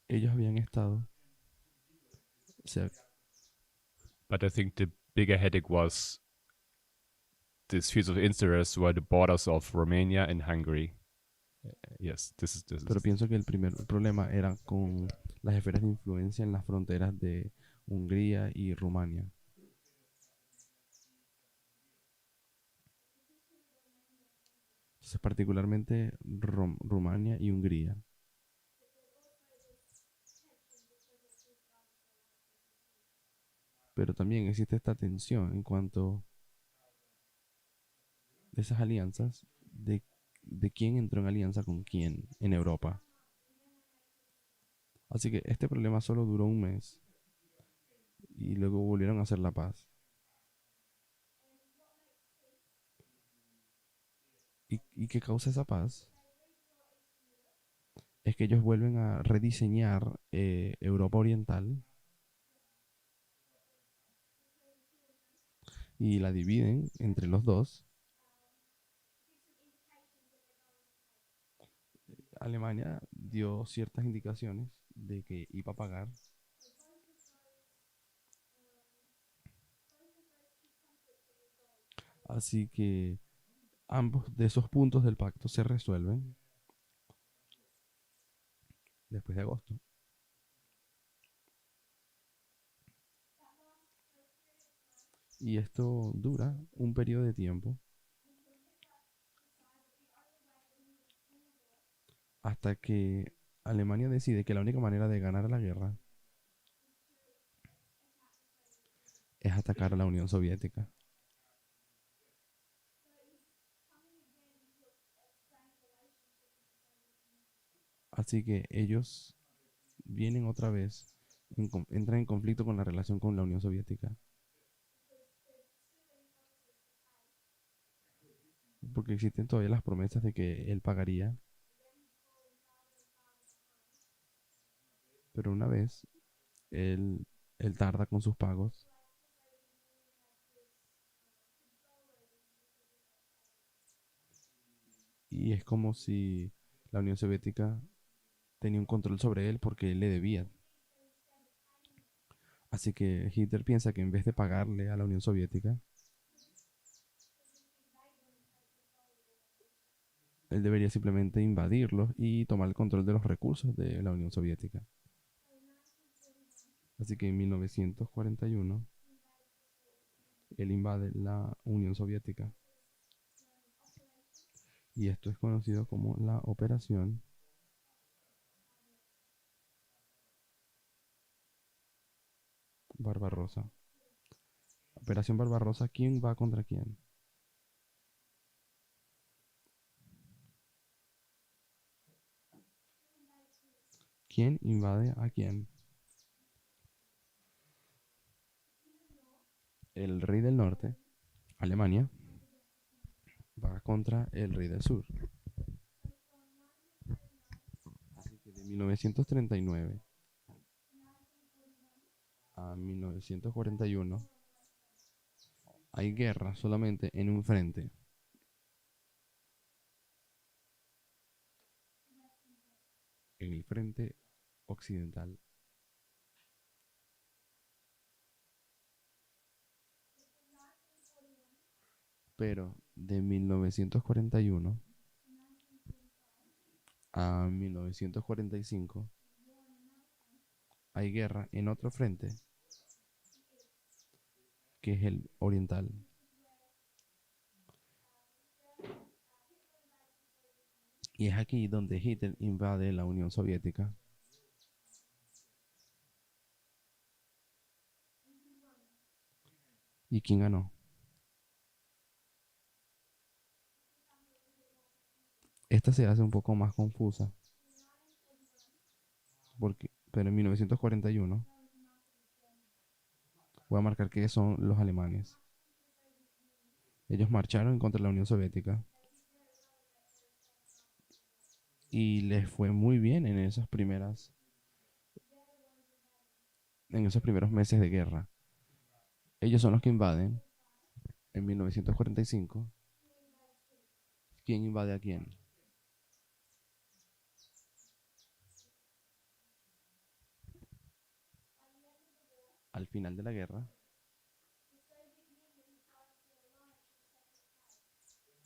Ellos habían estado, o sea, But I think the bigger headache was the spheres of interest were the borders of Romania and Hungary. Yes, this is pero pienso que el primer problema era con las esferas de influencia en las fronteras de Hungría y Rumania. Entonces, particularmente Rumania y Hungría. Pero también existe esta tensión en cuanto a esas alianzas, de quién entró en alianza con quién en Europa. Así que este problema solo duró un mes y luego volvieron a hacer la paz. ¿Y qué causa esa paz? Es que ellos vuelven a rediseñar Europa Oriental y la dividen entre los dos. Alemania dio ciertas indicaciones de que iba a pagar. Así que ambos de esos puntos del pacto se resuelven después de agosto. Y esto dura un periodo de tiempo hasta que Alemania decide que la única manera de ganar la guerra es atacar a la Unión Soviética. Así que ellos vienen otra vez, entran en conflicto con la relación con la Unión Soviética. Porque existen todavía las promesas de que él pagaría. Pero una vez él tarda con sus pagos. Y es como si la Unión Soviética tenía un control sobre él porque él le debía. Así que Hitler piensa que en vez de pagarle a la Unión Soviética, él debería simplemente invadirlos y tomar el control de los recursos de la Unión Soviética. Así que en 1941, él invade la Unión Soviética. Y esto es conocido como la Operación Barbarossa. Operación Barbarossa, ¿quién va contra quién? ¿Quién invade a quién? El rey del norte, Alemania, va contra el rey del sur. Así que de 1939 a 1941 hay guerra solamente en un frente. En el frente occidental. Pero de 1941 a 1945 hay guerra en otro frente, que es el oriental. Y es aquí donde Hitler invade la Unión Soviética. ¿Y quién ganó? Esta se hace un poco más confusa, pero en 1941 voy a marcar que son los alemanes. Ellos marcharon contra la Unión Soviética y les fue muy bien en esos primeros meses de guerra. Ellos son los que invaden en 1945. ¿Quién invade a quién? Al final de la guerra,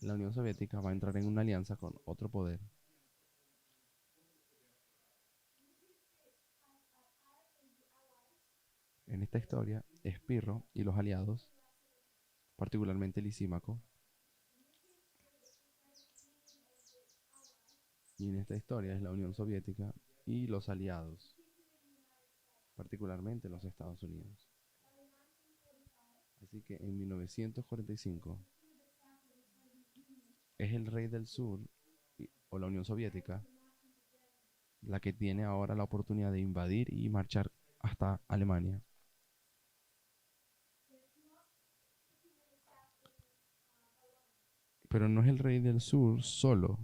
la Unión Soviética va a entrar en una alianza con otro poder. En esta historia, Espirro y los aliados, particularmente Lisímaco, y en esta historia es la Unión Soviética y los aliados, particularmente los Estados Unidos. Así que en 1945 es el rey del sur o la Unión Soviética la que tiene ahora la oportunidad de invadir y marchar hasta Alemania. Pero no es el rey del sur solo.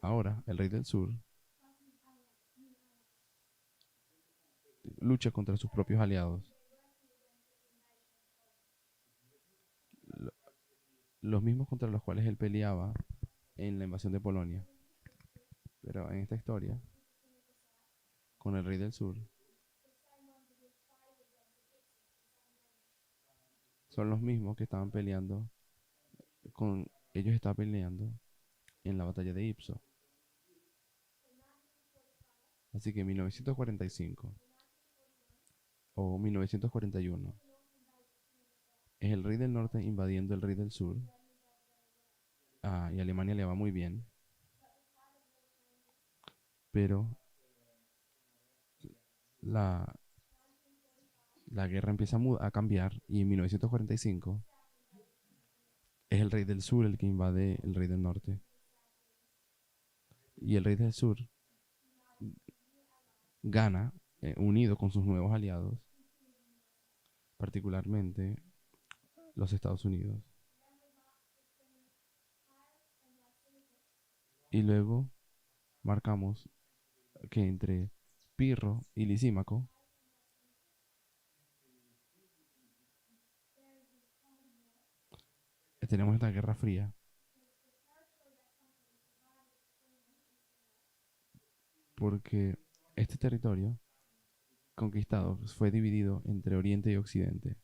Ahora, el rey del sur lucha contra sus propios aliados. Los mismos contra los cuales él peleaba en la invasión de Polonia. Pero en esta historia, con el rey del sur, son los mismos que estaban peleando ellos estaban peleando en la batalla de Ipso. Así que en 1945 o 1941 es el rey del norte invadiendo el rey del sur. Y a Alemania le va muy bien. Pero la guerra empieza a cambiar y en 1945 es el rey del sur el que invade el rey del norte. Y el rey del sur gana unido con sus nuevos aliados, particularmente los Estados Unidos. Y luego marcamos que entre Pirro y Lisímaco tenemos esta guerra fría. Porque este territorio conquistado fue dividido entre Oriente y Occidente.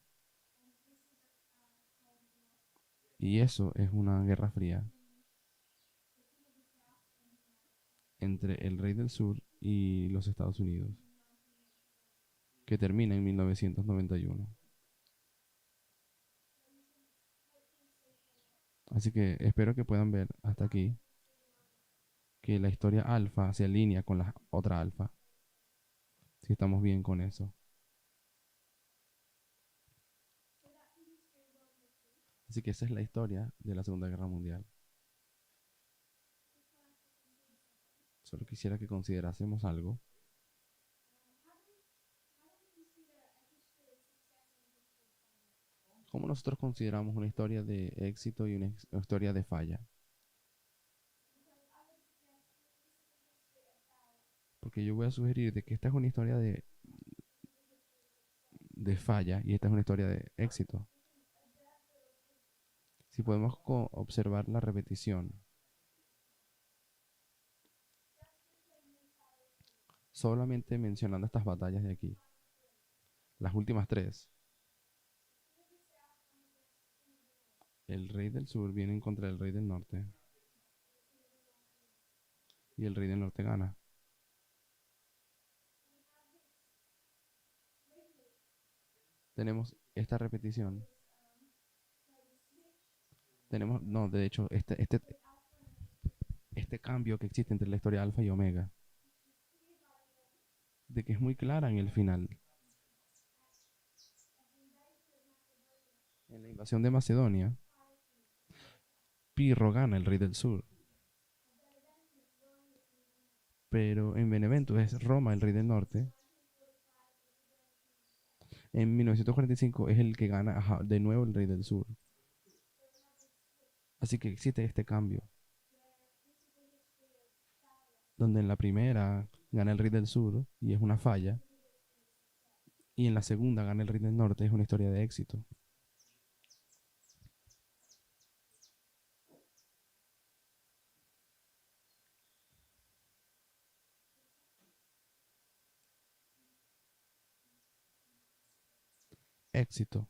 Y eso es una guerra fría entre el rey del sur y los Estados Unidos, que termina en 1991. Así que espero que puedan ver hasta aquí que la historia alfa se alinea con la otra alfa. Si estamos bien con eso. Así que esa es la historia de la Segunda Guerra Mundial. Solo quisiera que considerásemos algo. ¿Cómo nosotros consideramos una historia de éxito y una historia de falla? Porque yo voy a sugerir de que esta es una historia de falla y esta es una historia de éxito. Si podemos observar la repetición, solamente mencionando estas batallas de aquí, las últimas tres, el rey del sur viene en contra del rey del norte y el rey del norte gana. Tenemos esta repetición. De hecho, este cambio que existe entre la historia alfa y omega, de que es muy clara en el final. En la invasión de Macedonia, Pirro gana el rey del sur. Pero en Benevento es Roma el rey del norte. En 1945 es el que gana de nuevo el rey del sur. Así que existe este cambio, donde en la primera gana el rey del sur y es una falla, y en la segunda gana el rey del norte, es una historia de éxito. Éxito.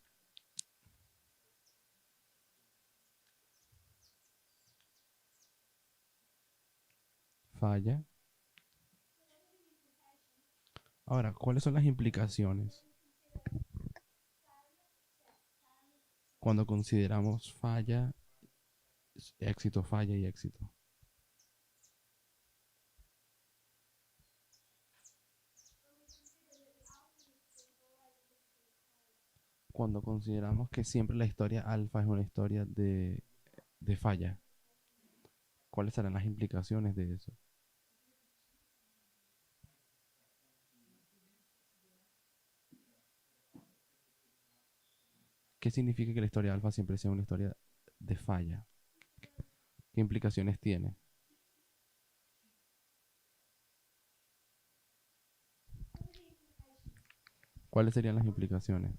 Falla. Ahora, ¿cuáles son las implicaciones cuando consideramos falla, éxito, falla y éxito? Cuando consideramos que siempre la historia alfa es una historia de falla, ¿cuáles serán las implicaciones de eso? ¿Qué significa que la historia alfa siempre sea una historia de falla? ¿Qué implicaciones tiene? ¿Cuáles serían las implicaciones?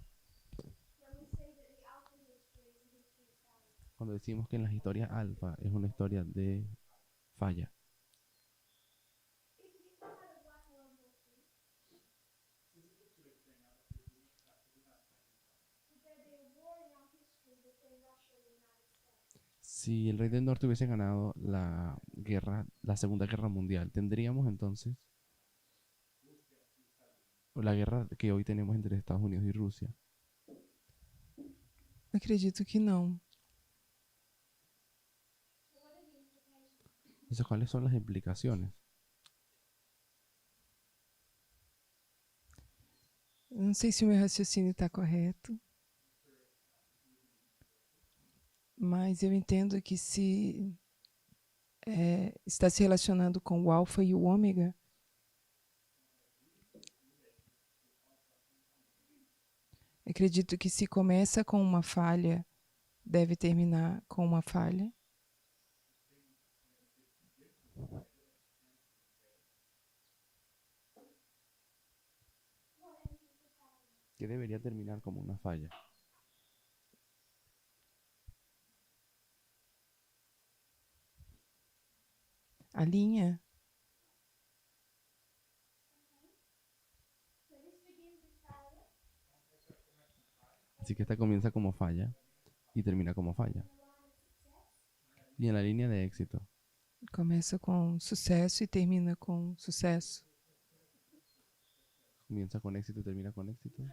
Cuando decimos que en las historias alfa es una historia de falla. Si el rey del norte hubiese ganado la guerra, la Segunda Guerra Mundial, tendríamos entonces la guerra que hoy tenemos entre Estados Unidos y Rusia. Acredito que não. Entonces, ¿cuáles son las implicaciones? Não sei se o meu raciocínio está correto, mas eu entendo que se está se relacionando com o alfa e o ômega, acredito que se começa com uma falha, deve terminar com uma falha. Que debería terminar como una falla. A linha. Así que esta comienza como falla y termina como falla. Y en la línea de éxito. Começa com sucesso e termina com sucesso. Comienza con éxito y termina con éxito.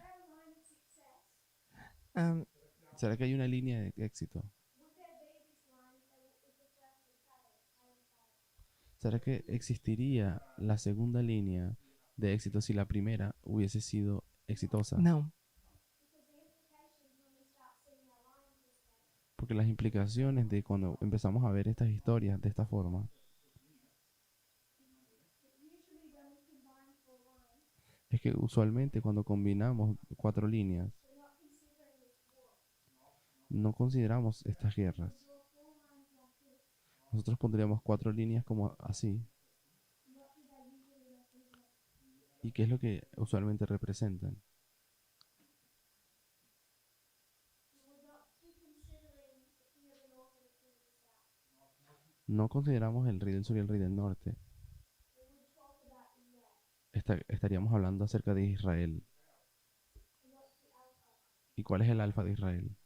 Ah, ¿Será que hay una línea de éxito? ¿Será que existiría la segunda línea de éxito si la primera hubiese sido exitosa? não. Porque las implicaciones de cuando empezamos a ver estas historias de esta forma es que usualmente cuando combinamos 4 líneas no consideramos estas guerras. Nosotros pondríamos 4 líneas como así. ¿Y qué es lo que usualmente representan? No consideramos el rey del sur y el rey del norte. Estaríamos hablando acerca de Israel. ¿Y cuál es el alfa de Israel?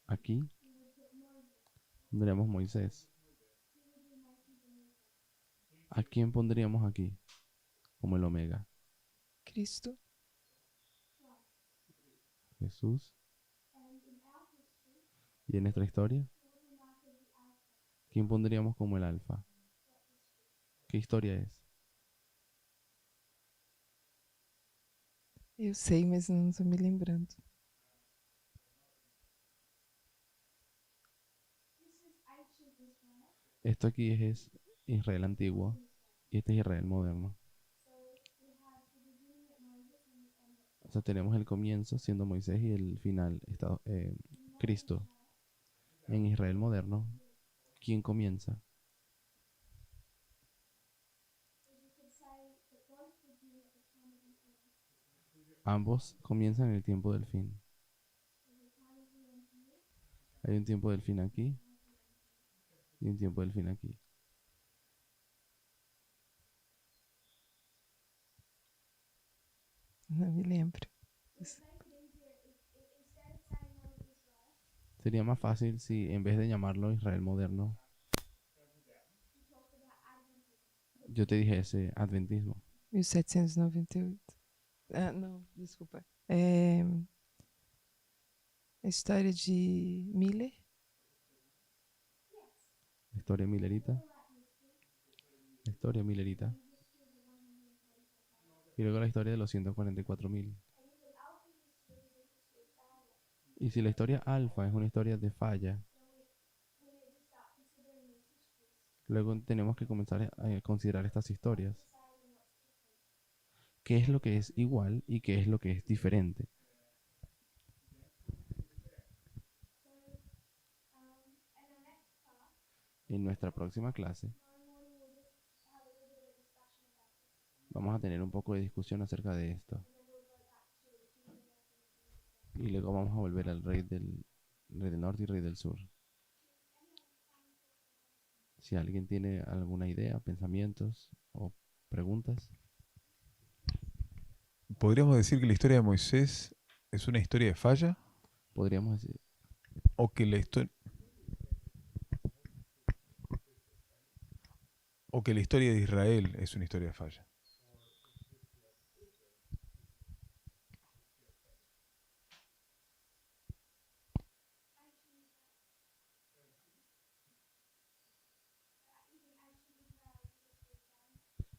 Aquí pondríamos Moisés. ¿A quién pondríamos aquí como el omega? Cristo. Jesús. ¿Y en nuestra historia? ¿Quién pondríamos como el alfa? ¿Qué historia es? Eu sei, mas não tô me lembrando. Esto aquí es Israel antiguo y este es Israel moderno. O sea, tenemos el comienzo siendo Moisés y el final Cristo. En Israel moderno, ¿quién comienza? Ambos comienzan en el tiempo del fin. Hay un tiempo del fin aquí y un tiempo del fin aquí. Não me lembro. Sería más fácil si en vez de llamarlo Israel moderno, yo te dijese adventismo. 1798. Ah, não, desculpa. A história de Miller. Historia millerita. Historia millerita. Y luego la historia de los 144.000. Y si la historia alfa es una historia de falla, luego tenemos que comenzar a considerar estas historias. ¿Qué es lo que es igual y qué es lo que es diferente? En nuestra próxima clase vamos a tener un poco de discusión acerca de esto. Y luego vamos a volver al rey del norte y rey del sur. Si alguien tiene alguna idea, pensamientos o preguntas. ¿Podríamos decir que la historia de Moisés es una historia de falla? Podríamos decir. ¿O que la historia... ¿O que la historia de Israel es una historia de falla?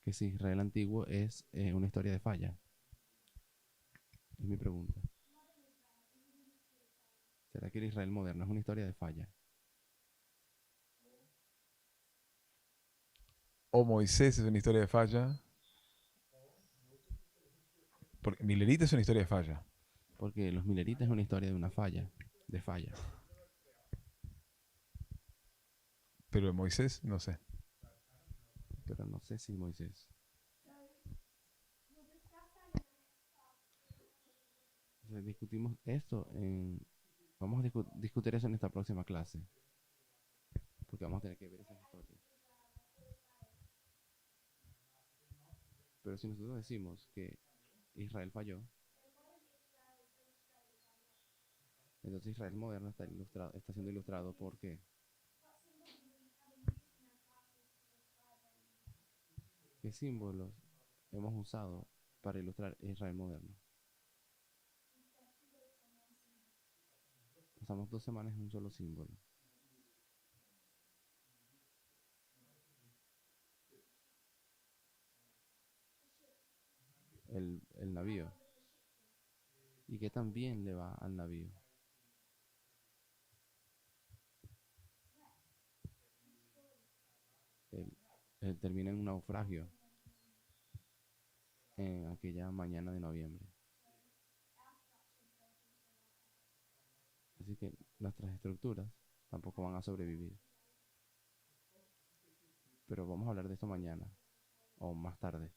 Que si Israel antiguo es una historia de falla. Es mi pregunta. ¿Será que el Israel moderno es una historia de falla? ¿O Moisés es una historia de falla? Porque Millerita es una historia de falla. Porque los mileritas es una historia de una falla. De falla. Pero de Moisés, no sé. Pero no sé si Moisés. O sea, discutimos esto vamos a discutir eso en esta próxima clase. Porque vamos a tener que ver esas historias. Pero si nosotros decimos que Israel falló, entonces Israel moderno está siendo ilustrado por qué. ¿Qué símbolos hemos usado para ilustrar Israel moderno? Pasamos 2 semanas en un solo símbolo. El navío. ¿Y qué tan bien le va al navío? Él termina en un naufragio en aquella mañana de noviembre. Así que nuestras estructuras tampoco van a sobrevivir. Pero vamos a hablar de esto mañana o más tarde.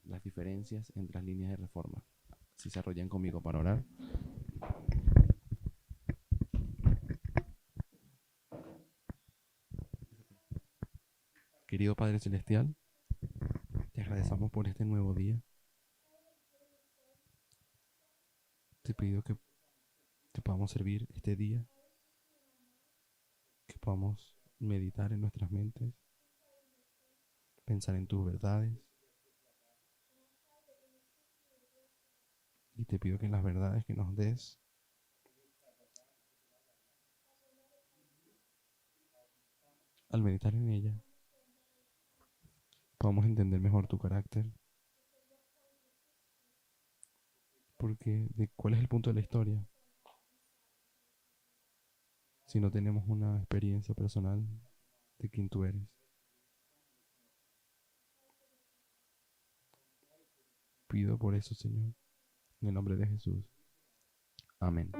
Las diferencias entre las líneas de reforma. Si se arrollan conmigo para orar. Querido Padre Celestial, te agradecemos por este nuevo día. Te pido que te podamos servir este día, que podamos meditar en nuestras mentes, pensar en tus verdades. Y te pido que en las verdades que nos des, al meditar en ella, podamos entender mejor tu carácter Porque de cuál es el punto de la historia si no tenemos una experiencia personal de quién tú eres. Pido por eso, Señor, en el nombre de Jesús. Amén.